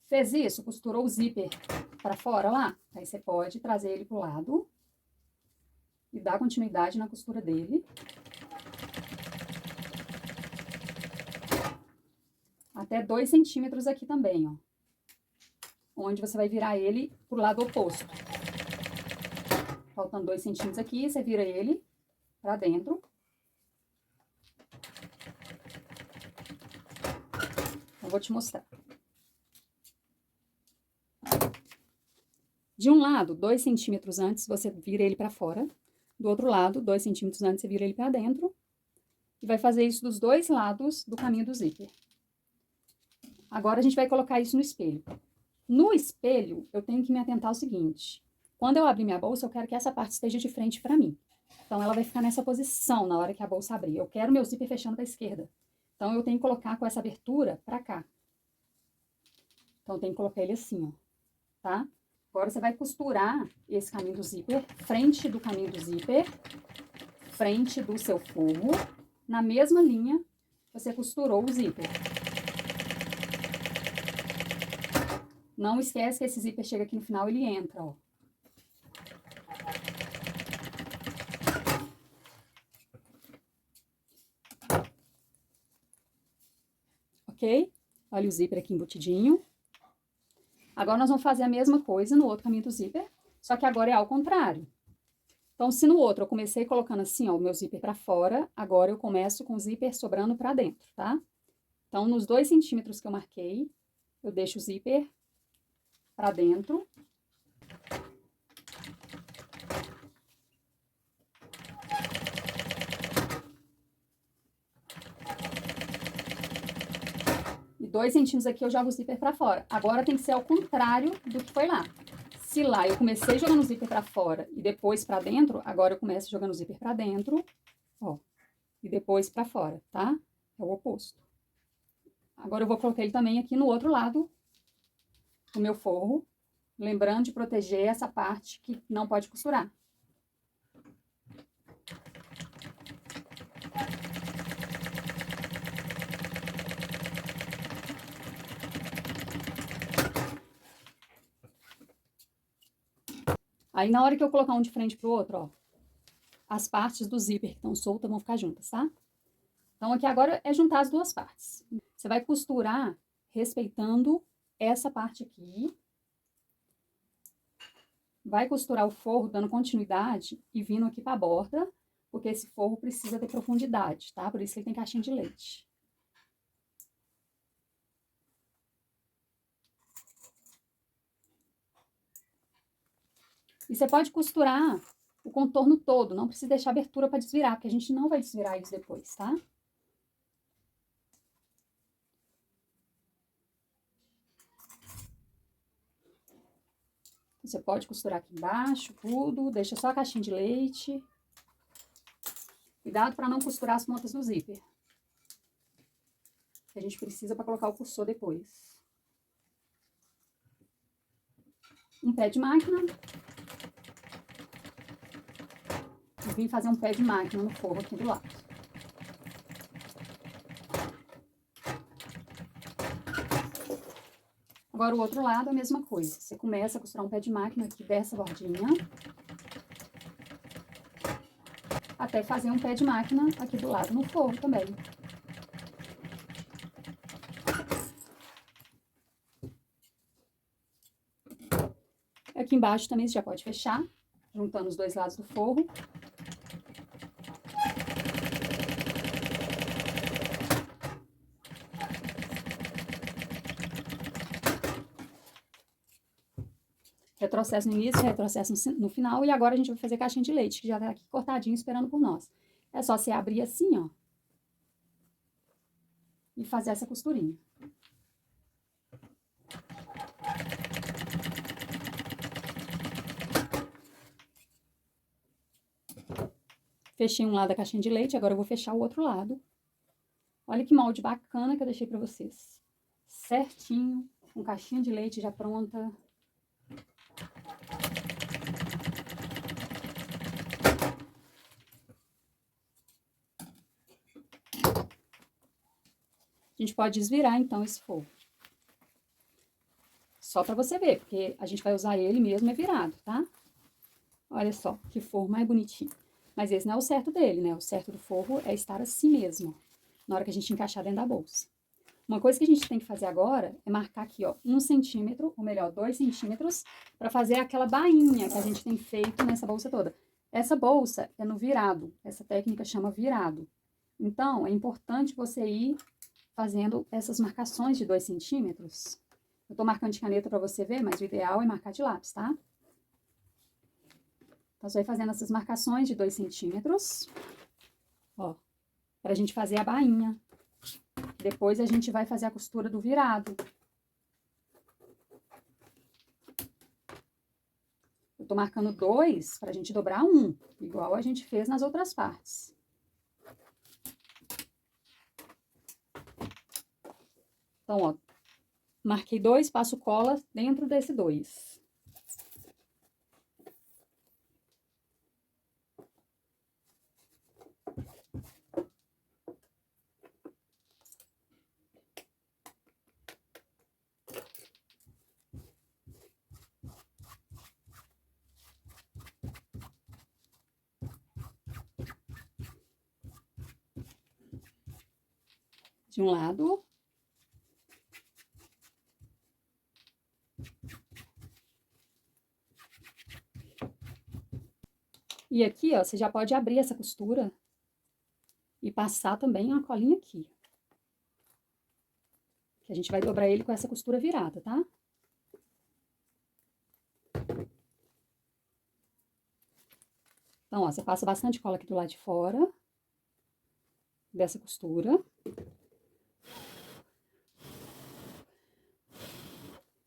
Fez isso, costurou o zíper para fora lá, aí você pode trazer ele pro lado e dar continuidade na costura dele. Até 2 centímetros aqui também, ó. Onde você vai virar ele pro lado oposto. Faltando 2 centímetros aqui, você vira ele pra dentro. Eu vou te mostrar. De um lado, 2 centímetros antes, você vira ele pra fora. Do outro lado, 2 centímetros antes, você vira ele pra dentro. E vai fazer isso dos dois lados do caminho do zíper. Agora, a gente vai colocar isso no espelho. No espelho, eu tenho que me atentar ao seguinte. Quando eu abrir minha bolsa, eu quero que essa parte esteja de frente pra mim. Então, ela vai ficar nessa posição na hora que a bolsa abrir. Eu quero meu zíper fechando pra esquerda. Então, eu tenho que colocar com essa abertura pra cá. Então, eu tenho que colocar ele assim, ó. Tá? Agora, você vai costurar esse caminho do zíper, frente do caminho do zíper, frente do seu forro, na mesma linha que você costurou o zíper. Não esquece que esse zíper chega aqui no final, ele entra, ó. Ok? Olha o zíper aqui embutidinho. Agora, nós vamos fazer a mesma coisa no outro caminho do zíper, só que agora é ao contrário. Então, se no outro eu comecei colocando assim, ó, o meu zíper pra fora, agora eu começo com o zíper sobrando pra dentro, tá? Então, nos 2 centímetros que eu marquei, eu deixo o zíper pra dentro. E 2 centímetros aqui eu jogo o zíper pra fora. Agora tem que ser ao contrário do que foi lá. Se lá eu comecei jogando o zíper pra fora e depois pra dentro, agora eu começo jogando o zíper pra dentro, ó, e depois pra fora, tá? É o oposto. Agora eu vou colocar ele também aqui no outro lado do meu forro, lembrando de proteger essa parte que não pode costurar. Aí, na hora que eu colocar um de frente pro outro, ó, as partes do zíper que estão soltas vão ficar juntas, tá? Então, aqui agora é juntar as duas partes. Você vai costurar respeitando essa parte aqui. Vai costurar o forro dando continuidade e vindo aqui pra borda, porque esse forro precisa ter profundidade, tá? Por isso que ele tem caixinha de leite. E você pode costurar o contorno todo, não precisa deixar abertura para desvirar, porque a gente não vai desvirar isso depois, tá? Você pode costurar aqui embaixo, tudo, deixa só a caixinha de leite. Cuidado para não costurar as pontas do zíper. Que a gente precisa para colocar o cursor depois. Um pé de máquina. Eu vim fazer um pé de máquina no forro aqui do lado. Agora, o outro lado, a mesma coisa. Você começa a costurar um pé de máquina aqui dessa bordinha. Até fazer um pé de máquina aqui do lado no forro também. aqui embaixo também você já pode fechar, juntando os dois lados do forro. Retrocesso no início, retrocesso no final. E agora a gente vai fazer caixinha de leite, que já tá aqui cortadinho, esperando por nós. É só você abrir assim, ó. E fazer essa costurinha. Fechei um lado da caixinha de leite, agora eu vou fechar o outro lado. Olha que molde bacana que eu deixei pra vocês. Certinho, com caixinha de leite já pronta. A gente pode desvirar, então, esse forro. Só pra você ver, porque a gente vai usar ele mesmo é virado, tá? Olha só, que forro mais bonitinho. Mas esse não é o certo dele, né? O certo do forro é estar assim mesmo, na hora que a gente encaixar dentro da bolsa. Uma coisa que a gente tem que fazer agora é marcar aqui, ó, 1 centímetro, ou melhor, 2 centímetros, pra fazer aquela bainha que a gente tem feito nessa bolsa toda. Essa bolsa é no virado, essa técnica chama virado. Então, é importante você ir fazendo essas marcações de 2 centímetros. Eu tô marcando de caneta pra você ver, mas o ideal é marcar de lápis, tá? Então, você vai fazendo essas marcações de 2 centímetros, ó, pra gente fazer a bainha. Depois a gente vai fazer a costura do virado. Eu tô marcando 2 pra gente dobrar 1, igual a gente fez nas outras partes. Então, ó, marquei 2, passo cola dentro desse 2. De um lado. E aqui, ó, você já pode abrir essa costura e passar também uma colinha aqui. Que a gente vai dobrar ele com essa costura virada, tá? Então, ó, você passa bastante cola aqui do lado de fora dessa costura.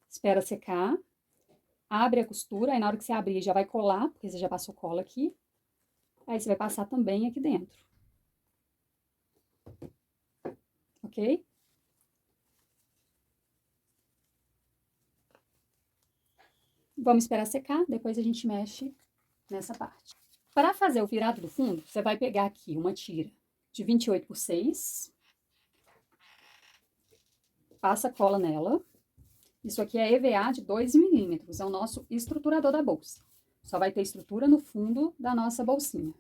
Espera secar. Abre a costura, aí na hora que você abrir já vai colar, porque você já passou cola aqui. Aí você vai passar também aqui dentro. Ok? Vamos esperar secar, depois a gente mexe nessa parte. Para fazer o virado do fundo, você vai pegar aqui uma tira de 28 por 6. Passa cola nela. Isso aqui é EVA de 2 milímetros, é o nosso estruturador da bolsa. Só vai ter estrutura no fundo da nossa bolsinha.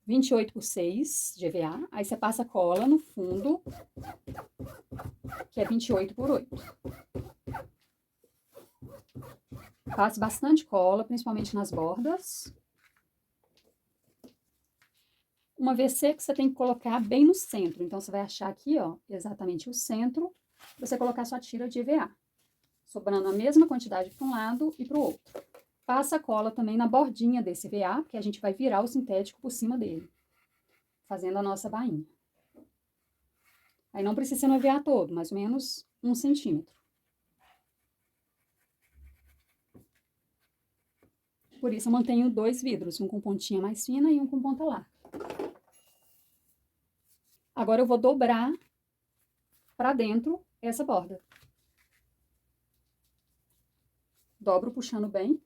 28 por 6 de EVA, aí você passa cola no fundo, que é 28 por 8. Passe bastante cola, principalmente nas bordas. Uma vez seco, você tem que colocar bem no centro. Então, você vai achar aqui, ó, exatamente o centro, pra você colocar sua tira de EVA. Sobrando a mesma quantidade para um lado e para o outro. Passa cola também na bordinha desse EVA, porque a gente vai virar o sintético por cima dele, fazendo a nossa bainha. Aí não precisa ser no EVA todo, mais ou menos 1 centímetro. Por isso eu mantenho 2 vidros, um com pontinha mais fina e um com ponta larga. Agora eu vou dobrar para dentro essa borda. Dobro puxando bem.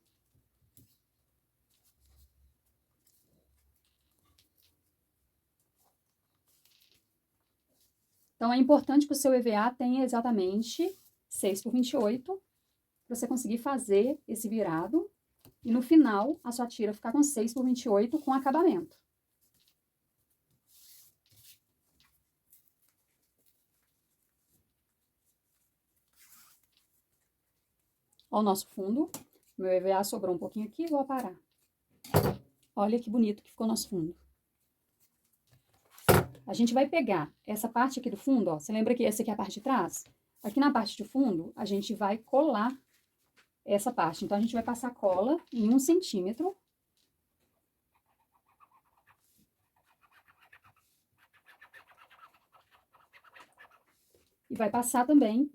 Então, é importante que o seu EVA tenha exatamente 6 por 28, para você conseguir fazer esse virado. E no final, a sua tira ficar com 6 por 28 com acabamento. Ó o nosso fundo. Meu EVA sobrou um pouquinho aqui, vou aparar. Olha que bonito que ficou o nosso fundo. A gente vai pegar essa parte aqui do fundo, ó. Você lembra que essa aqui é a parte de trás? Aqui na parte de fundo, a gente vai colar essa parte. Então, a gente vai passar cola em 1 centímetro. E vai passar também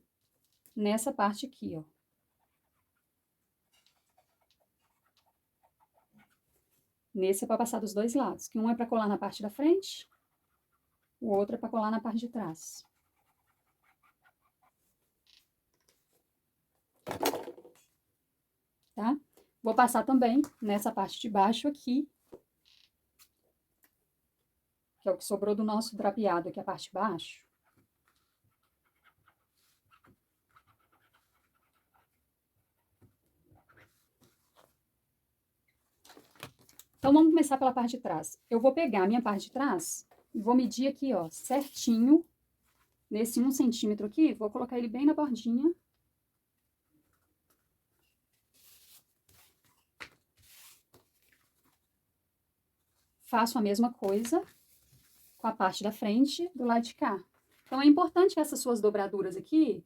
nessa parte aqui, ó. Nesse é para passar dos dois lados, que um é para colar na parte da frente, o outro é para colar na parte de trás. Tá? Vou passar também nessa parte de baixo aqui, que é o que sobrou do nosso drapeado aqui, a parte de baixo. Então, vamos começar pela parte de trás. Eu vou pegar a minha parte de trás e vou medir aqui, ó, certinho, nesse 1 centímetro aqui, vou colocar ele bem na bordinha. Faço a mesma coisa com a parte da frente do lado de cá. Então, é importante que essas suas dobraduras aqui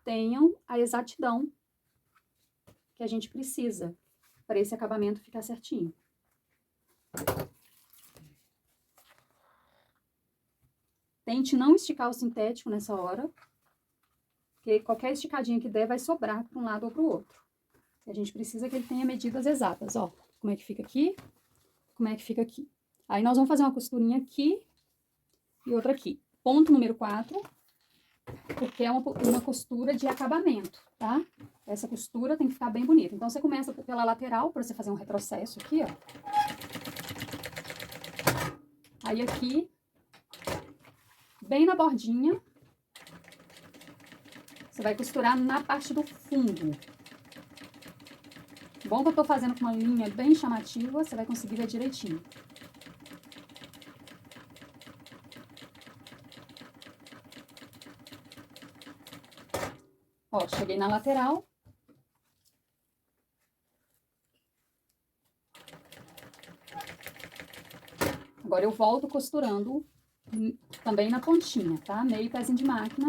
tenham a exatidão que a gente precisa para esse acabamento ficar certinho. Tente não esticar o sintético nessa hora, porque qualquer esticadinha que der vai sobrar para um lado ou para o outro. E a gente precisa que ele tenha medidas exatas, ó. Como é que fica aqui, como é que fica aqui. Aí, nós vamos fazer uma costurinha aqui e outra aqui. Ponto número 4, porque é uma costura de acabamento, tá? Essa costura tem que ficar bem bonita. Então, você começa pela lateral, para você fazer um retrocesso aqui, ó. Aí, aqui, bem na bordinha, você vai costurar na parte do fundo. Bom que eu tô fazendo com uma linha bem chamativa, você vai conseguir ver direitinho. Ó, cheguei na lateral. Agora, eu volto costurando também na pontinha, tá? Meio pezinho de máquina.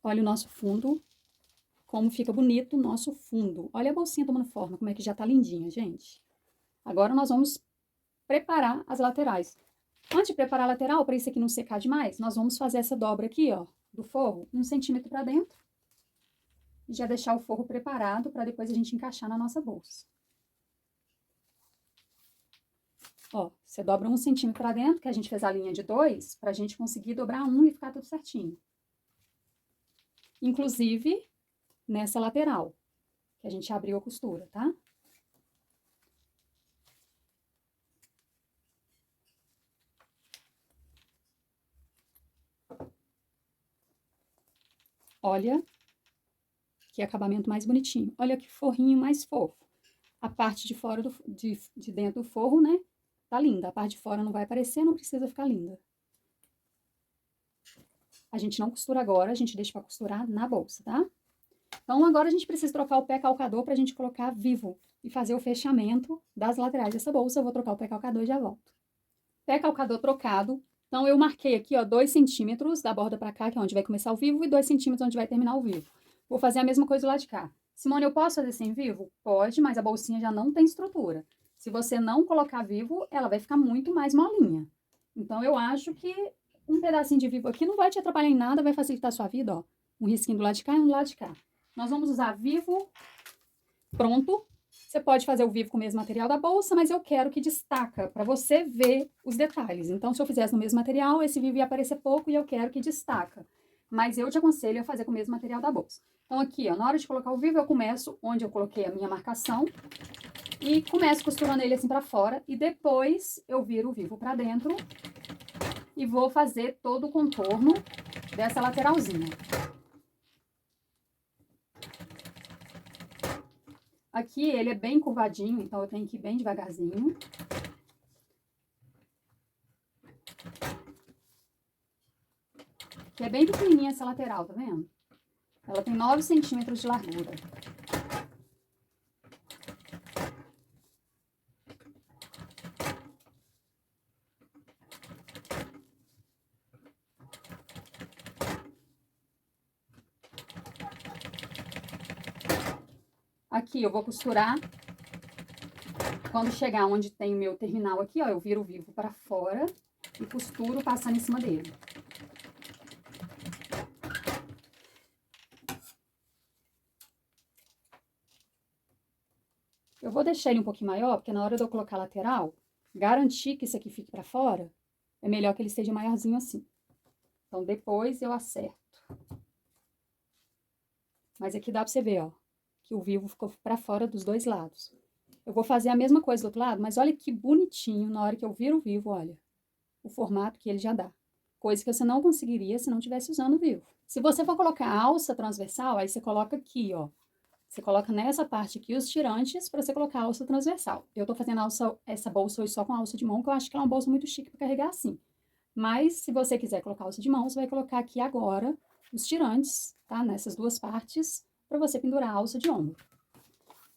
Olha o nosso fundo, como fica bonito o nosso fundo. Olha a bolsinha tomando forma, como é que já tá lindinha, gente. Agora, nós vamos preparar as laterais. Antes de preparar a lateral, para isso aqui não secar demais, nós vamos fazer essa dobra aqui, ó, do forro, 1 centímetro para dentro. E já deixar o forro preparado para depois a gente encaixar na nossa bolsa. Ó, você dobra 1 centímetro para dentro, que a gente fez a linha de 2, para a gente conseguir dobrar 1 e ficar tudo certinho. Inclusive, nessa lateral, que a gente abriu a costura, tá? Olha que acabamento mais bonitinho. Olha que forrinho mais fofo. A parte de fora, de dentro do forro, né? Tá linda. A parte de fora não vai aparecer, não precisa ficar linda. A gente não costura agora, a gente deixa pra costurar na bolsa, tá? Então, agora a gente precisa trocar o pé calcador pra gente colocar vivo e fazer o fechamento das laterais dessa bolsa. Eu vou trocar o pé calcador e já volto. Pé calcador trocado. Então, eu marquei aqui, ó, 2 centímetros da borda pra cá, que é onde vai começar o vivo, e 2 centímetros onde vai terminar o vivo. Vou fazer a mesma coisa do lado de cá. Simone, eu posso fazer sem vivo? Pode, mas a bolsinha já não tem estrutura. Se você não colocar vivo, ela vai ficar muito mais molinha. Então, eu acho que um pedacinho de vivo aqui não vai te atrapalhar em nada, vai facilitar a sua vida, ó. Um risquinho do lado de cá e um do lado de cá. Nós vamos usar vivo pronto. Você pode fazer o vivo com o mesmo material da bolsa, mas eu quero que destaca, para você ver os detalhes. Então, se eu fizesse no mesmo material, esse vivo ia aparecer pouco e eu quero que destaca. Mas eu te aconselho a fazer com o mesmo material da bolsa. Então, aqui, ó, na hora de colocar o vivo, eu começo onde eu coloquei a minha marcação e começo costurando ele assim pra fora. E depois eu viro o vivo pra dentro e vou fazer todo o contorno dessa lateralzinha. Aqui ele é bem curvadinho, então eu tenho que ir bem devagarzinho. Que é bem pequenininha essa lateral, tá vendo? Ela tem 9 centímetros de largura. Aqui eu vou costurar. Quando chegar onde tem o meu terminal aqui, ó, eu viro o vivo para fora e costuro passando em cima dele. Eu vou deixar ele um pouquinho maior, porque na hora de eu colocar a lateral, garantir que isso aqui fique para fora, é melhor que ele esteja maiorzinho assim. Então, depois eu acerto. Mas aqui dá pra você ver, ó, que o vivo ficou para fora dos dois lados. Eu vou fazer a mesma coisa do outro lado, mas olha que bonitinho na hora que eu viro o vivo, olha, o formato que ele já dá. Coisa que você não conseguiria se não tivesse usando o vivo. Se você for colocar a alça transversal, aí você coloca aqui, ó. Você coloca nessa parte aqui os tirantes para você colocar a alça transversal. Eu tô fazendo essa bolsa hoje só com a alça de mão, que eu acho que é uma bolsa muito chique para carregar assim. Mas, se você quiser colocar alça de mão, você vai colocar aqui agora os tirantes, tá? Nessas duas partes, para você pendurar a alça de ombro.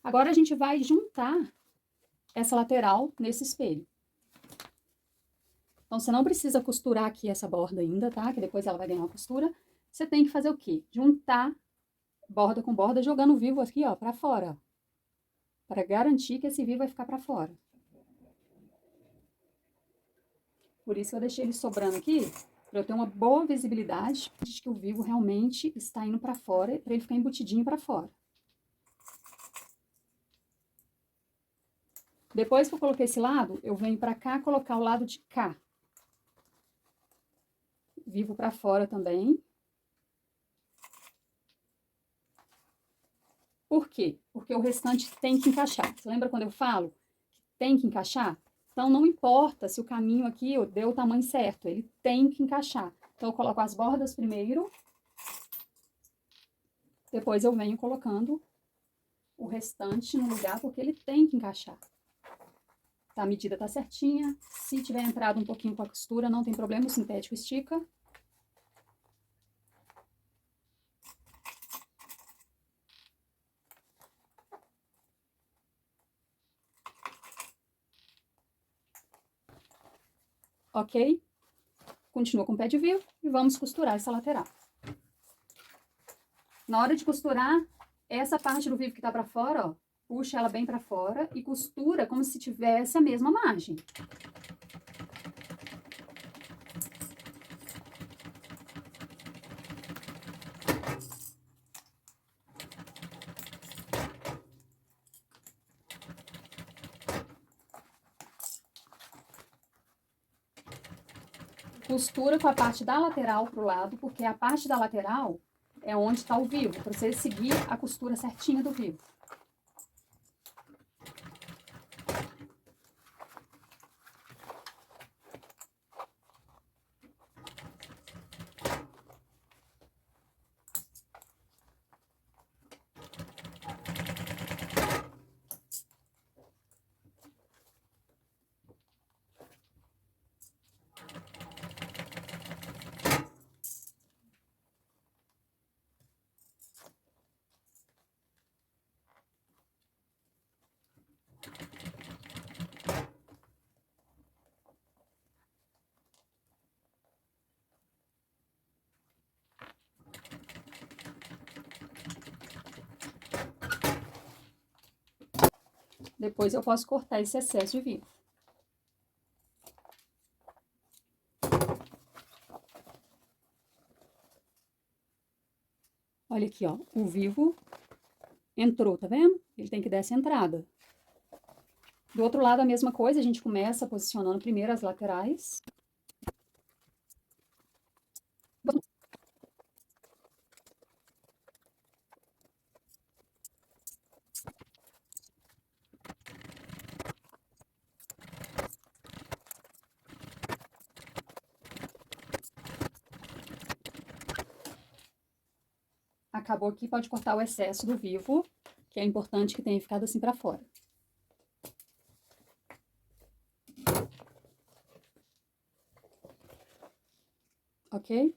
Agora, a gente vai juntar essa lateral nesse espelho. Então, você não precisa costurar aqui essa borda ainda, tá? Que depois ela vai ganhar uma costura. Você tem que fazer o quê? Juntar borda com borda, jogando o vivo aqui, ó, pra fora, ó. Para garantir que esse vivo vai ficar pra fora. Por isso eu deixei ele sobrando aqui, para eu ter uma boa visibilidade de que o vivo realmente está indo para fora, para ele ficar embutidinho para fora. Depois que eu coloquei esse lado, eu venho para cá colocar o lado de cá. Vivo para fora também. Por quê? Porque o restante tem que encaixar. Você lembra quando eu falo que tem que encaixar? Então, não importa se o caminho aqui deu o tamanho certo, ele tem que encaixar. Então, eu coloco as bordas primeiro, depois eu venho colocando o restante no lugar, porque ele tem que encaixar. Tá, a medida tá certinha. Se tiver entrado um pouquinho com a costura, não tem problema, o sintético estica. Ok? Continua com o pé de vivo e vamos costurar essa lateral. Na hora de costurar, essa parte do vivo que tá pra fora, ó, puxa ela bem pra fora e costura como se tivesse a mesma margem. Costura com a parte da lateral pro lado, porque a parte da lateral é onde tá o vivo, para você seguir a costura certinha do vivo. Depois eu posso cortar esse excesso de vivo. Olha aqui, ó, o vivo entrou, tá vendo? Ele tem que dar essa entrada. Do outro lado, a mesma coisa, a gente começa posicionando primeiro as laterais. Acabou aqui, pode cortar o excesso do vivo, que é importante que tenha ficado assim pra fora. Ok?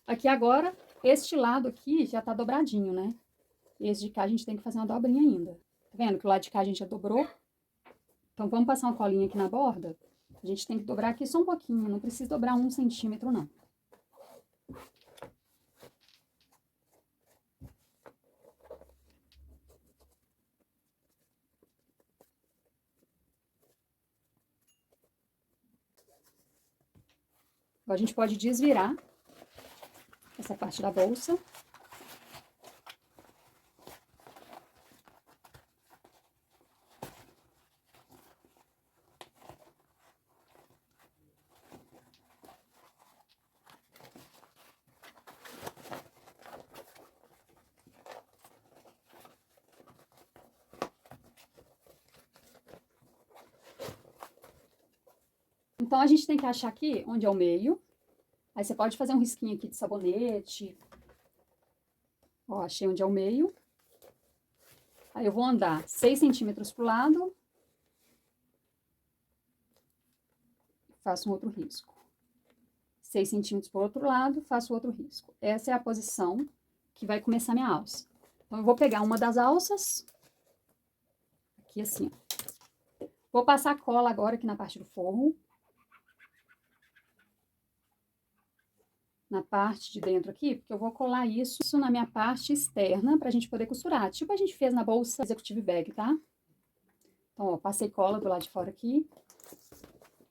Aqui agora, este lado aqui já tá dobradinho, né? Esse de cá a gente tem que fazer uma dobrinha ainda. Tá vendo que o lado de cá a gente já dobrou? Então, vamos passar uma colinha aqui na borda. A gente tem que dobrar aqui só um pouquinho, não precisa dobrar 1 centímetro, não. Agora, a gente pode desvirar essa parte da bolsa. Então, a gente tem que achar aqui onde é o meio. Aí, você pode fazer um risquinho aqui de sabonete. Ó, achei onde é o meio. Aí, eu vou andar 6 centímetros pro lado. Faço um outro risco. 6 centímetros pro outro lado, faço outro risco. Essa é a posição que vai começar minha alça. Então, eu vou pegar uma das alças. Aqui assim, ó. Vou passar cola agora aqui na parte do forro. Na parte de dentro aqui, porque eu vou colar isso na minha parte externa pra gente poder costurar. Tipo a gente fez na bolsa Executive Bag, tá? Então, ó, passei cola do lado de fora aqui.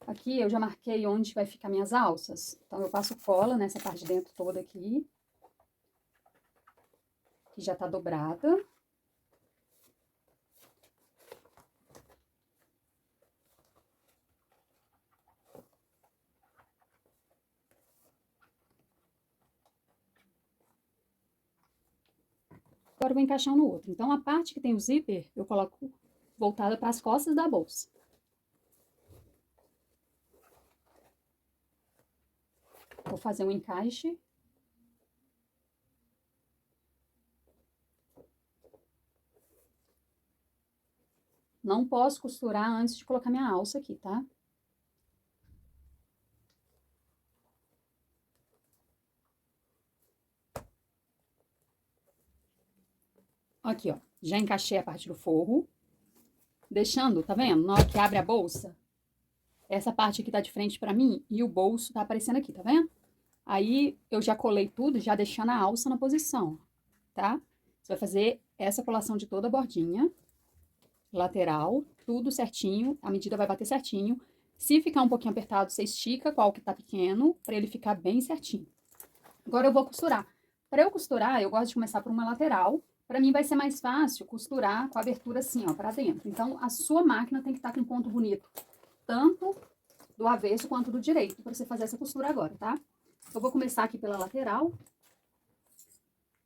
Aqui eu já marquei onde vai ficar minhas alças. Então, eu passo cola nessa parte de dentro toda aqui. Que já tá dobrada. Agora eu vou encaixar um no outro. Então, a parte que tem o zíper, eu coloco voltada para as costas da bolsa. Vou fazer um encaixe. Não posso costurar antes de colocar minha alça aqui, tá? Aqui, ó. Já encaixei a parte do forro. Deixando, tá vendo? Na hora que abre a bolsa, essa parte aqui tá de frente pra mim e o bolso tá aparecendo aqui, tá vendo? Aí, eu já colei tudo, já deixando a alça na posição, tá? Você vai fazer essa colação de toda a bordinha, lateral, tudo certinho, a medida vai bater certinho. Se ficar um pouquinho apertado, você estica qual que tá pequeno, pra ele ficar bem certinho. Agora eu vou costurar. Pra eu costurar, eu gosto de começar por uma lateral. Pra mim vai ser mais fácil costurar com a abertura assim, ó, pra dentro. Então, a sua máquina tem que estar com um ponto bonito, tanto do avesso quanto do direito, pra você fazer essa costura agora, tá? Eu vou começar aqui pela lateral,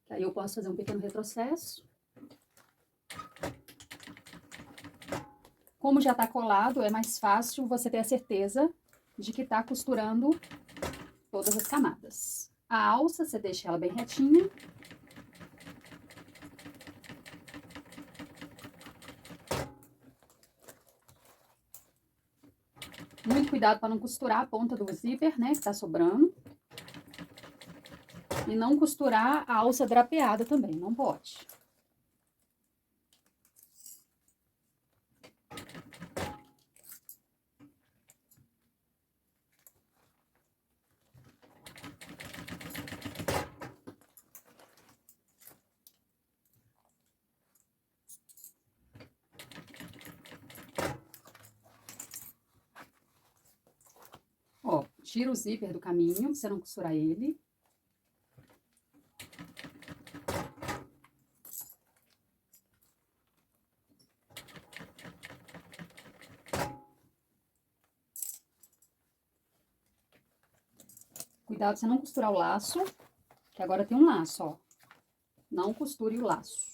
que aí eu posso fazer um pequeno retrocesso. Como já tá colado, é mais fácil você ter a certeza de que tá costurando todas as camadas. A alça, você deixa ela bem retinha. Muito cuidado para não costurar a ponta do zíper, né, que tá sobrando. E não costurar a alça drapeada também, não pode. Ó, tira o zíper do caminho, pra você não costurar ele. Cuidado pra você não costurar o laço, que agora tem um laço, ó. Não costure o laço.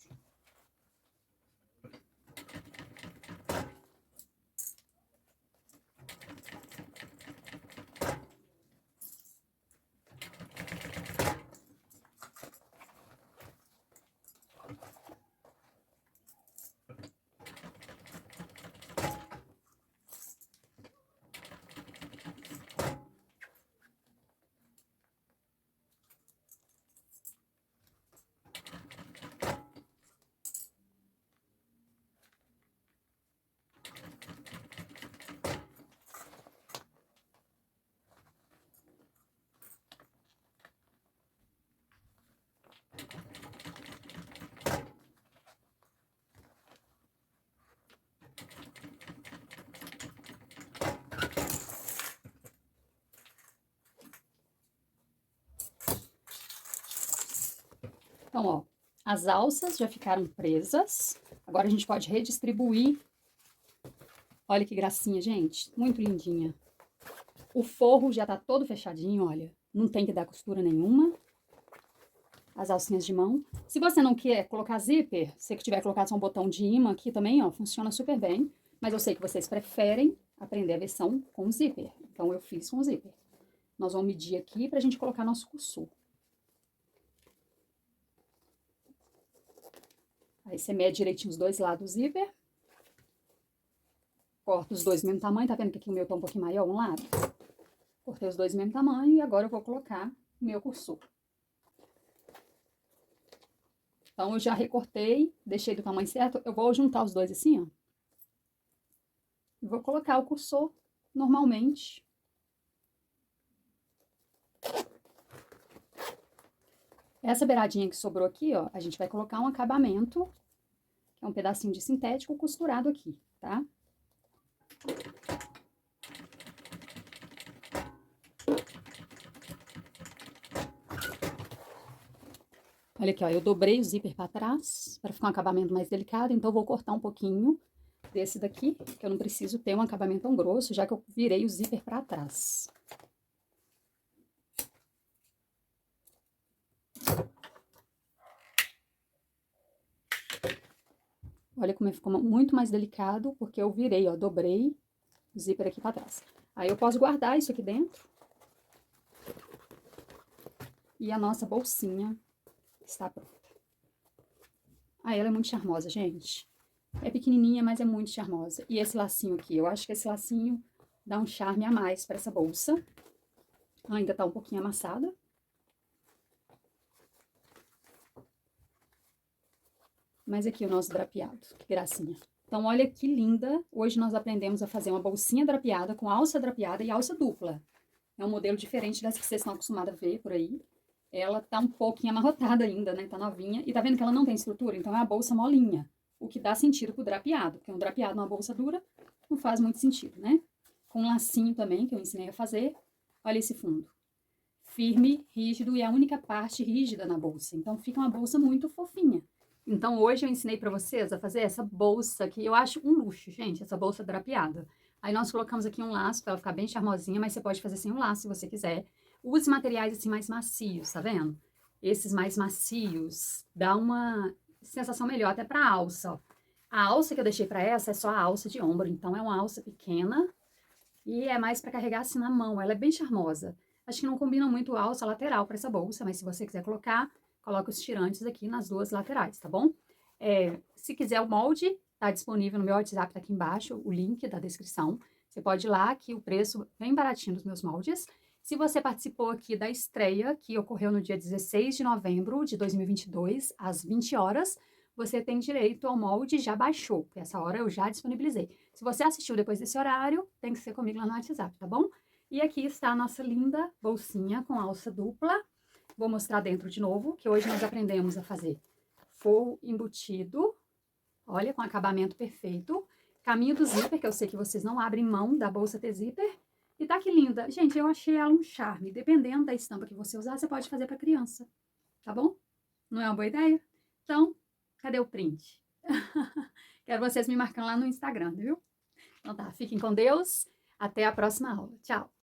Então, ó, as alças já ficaram presas. Agora a gente pode redistribuir. Olha que gracinha, gente. Muito lindinha. O forro já tá todo fechadinho, olha. Não tem que dar costura nenhuma. As alcinhas de mão. Se você não quer colocar zíper, se tiver colocado só um botão de imã aqui também, ó, funciona super bem. Mas eu sei que vocês preferem aprender a versão com zíper. Então, eu fiz com zíper. Nós vamos medir aqui pra gente colocar nosso cursor. Aí, você mede direitinho os dois lados do zíper. Corta os dois do mesmo tamanho. Tá vendo que aqui o meu tá um pouquinho maior, um lado? Cortei os dois do mesmo tamanho e agora eu vou colocar o meu cursor. Então, eu já recortei, deixei do tamanho certo. Eu vou juntar os dois assim, ó. E vou colocar o cursor normalmente. Essa beiradinha que sobrou aqui, ó, a gente vai colocar um acabamento, que é um pedacinho de sintético costurado aqui, tá? Olha aqui, ó, eu dobrei o zíper para trás, para ficar um acabamento mais delicado, então eu vou cortar um pouquinho desse daqui, que eu não preciso ter um acabamento tão grosso, já que eu virei o zíper para trás. Olha como ficou muito mais delicado, porque eu virei, ó, dobrei o zíper aqui para trás. Aí eu posso guardar isso aqui dentro. E a nossa bolsinha está pronta. Ah, ela é muito charmosa, gente. É pequenininha, mas é muito charmosa. E esse lacinho aqui, eu acho que esse lacinho dá um charme a mais para essa bolsa. Ela ainda tá um pouquinho amassada. Mas aqui o nosso drapeado, que gracinha. Então, olha que linda. Hoje nós aprendemos a fazer uma bolsinha drapeada com alça drapeada e alça dupla. É um modelo diferente das que vocês estão acostumados a ver por aí. Ela tá um pouquinho amarrotada ainda, né? Tá novinha. E tá vendo que ela não tem estrutura? Então, é uma bolsa molinha. O que dá sentido pro drapeado. Porque um drapeado numa bolsa dura não faz muito sentido, né? Com um lacinho também, que eu ensinei a fazer. Olha esse fundo. Firme, rígido e é a única parte rígida na bolsa. Então, fica uma bolsa muito fofinha. Então, hoje eu ensinei pra vocês a fazer essa bolsa que eu acho um luxo, gente, essa bolsa drapeada. Aí nós colocamos aqui um laço pra ela ficar bem charmosinha, mas você pode fazer sem um laço se você quiser. Use materiais assim mais macios, tá vendo? Esses mais macios dá uma sensação melhor até pra alça, ó. A alça que eu deixei pra essa é só a alça de ombro, então é uma alça pequena e é mais pra carregar assim na mão, ela é bem charmosa. Acho que não combina muito a alça lateral pra essa bolsa, mas se você quiser colocar, coloca os tirantes aqui nas duas laterais, tá bom? Se quiser o molde, tá disponível no meu WhatsApp, tá aqui embaixo, o link da descrição. Você pode ir lá, que o preço bem baratinho dos meus moldes. Se você participou aqui da estreia, que ocorreu no dia 16 de novembro de 2022, às 20 horas, você tem direito ao molde já baixou, porque essa hora eu já disponibilizei. Se você assistiu depois desse horário, tem que ser comigo lá no WhatsApp, tá bom? E aqui está a nossa linda bolsinha com alça dupla. Vou mostrar dentro de novo, que hoje nós aprendemos a fazer forro embutido, olha, com acabamento perfeito. Caminho do zíper, que eu sei que vocês não abrem mão da bolsa ter zíper. E tá que linda. Gente, eu achei ela um charme. Dependendo da estampa que você usar, você pode fazer para criança, tá bom? Não é uma boa ideia? Então, cadê o print? Quero vocês me marcando lá no Instagram, viu? Então tá, fiquem com Deus. Até a próxima aula. Tchau!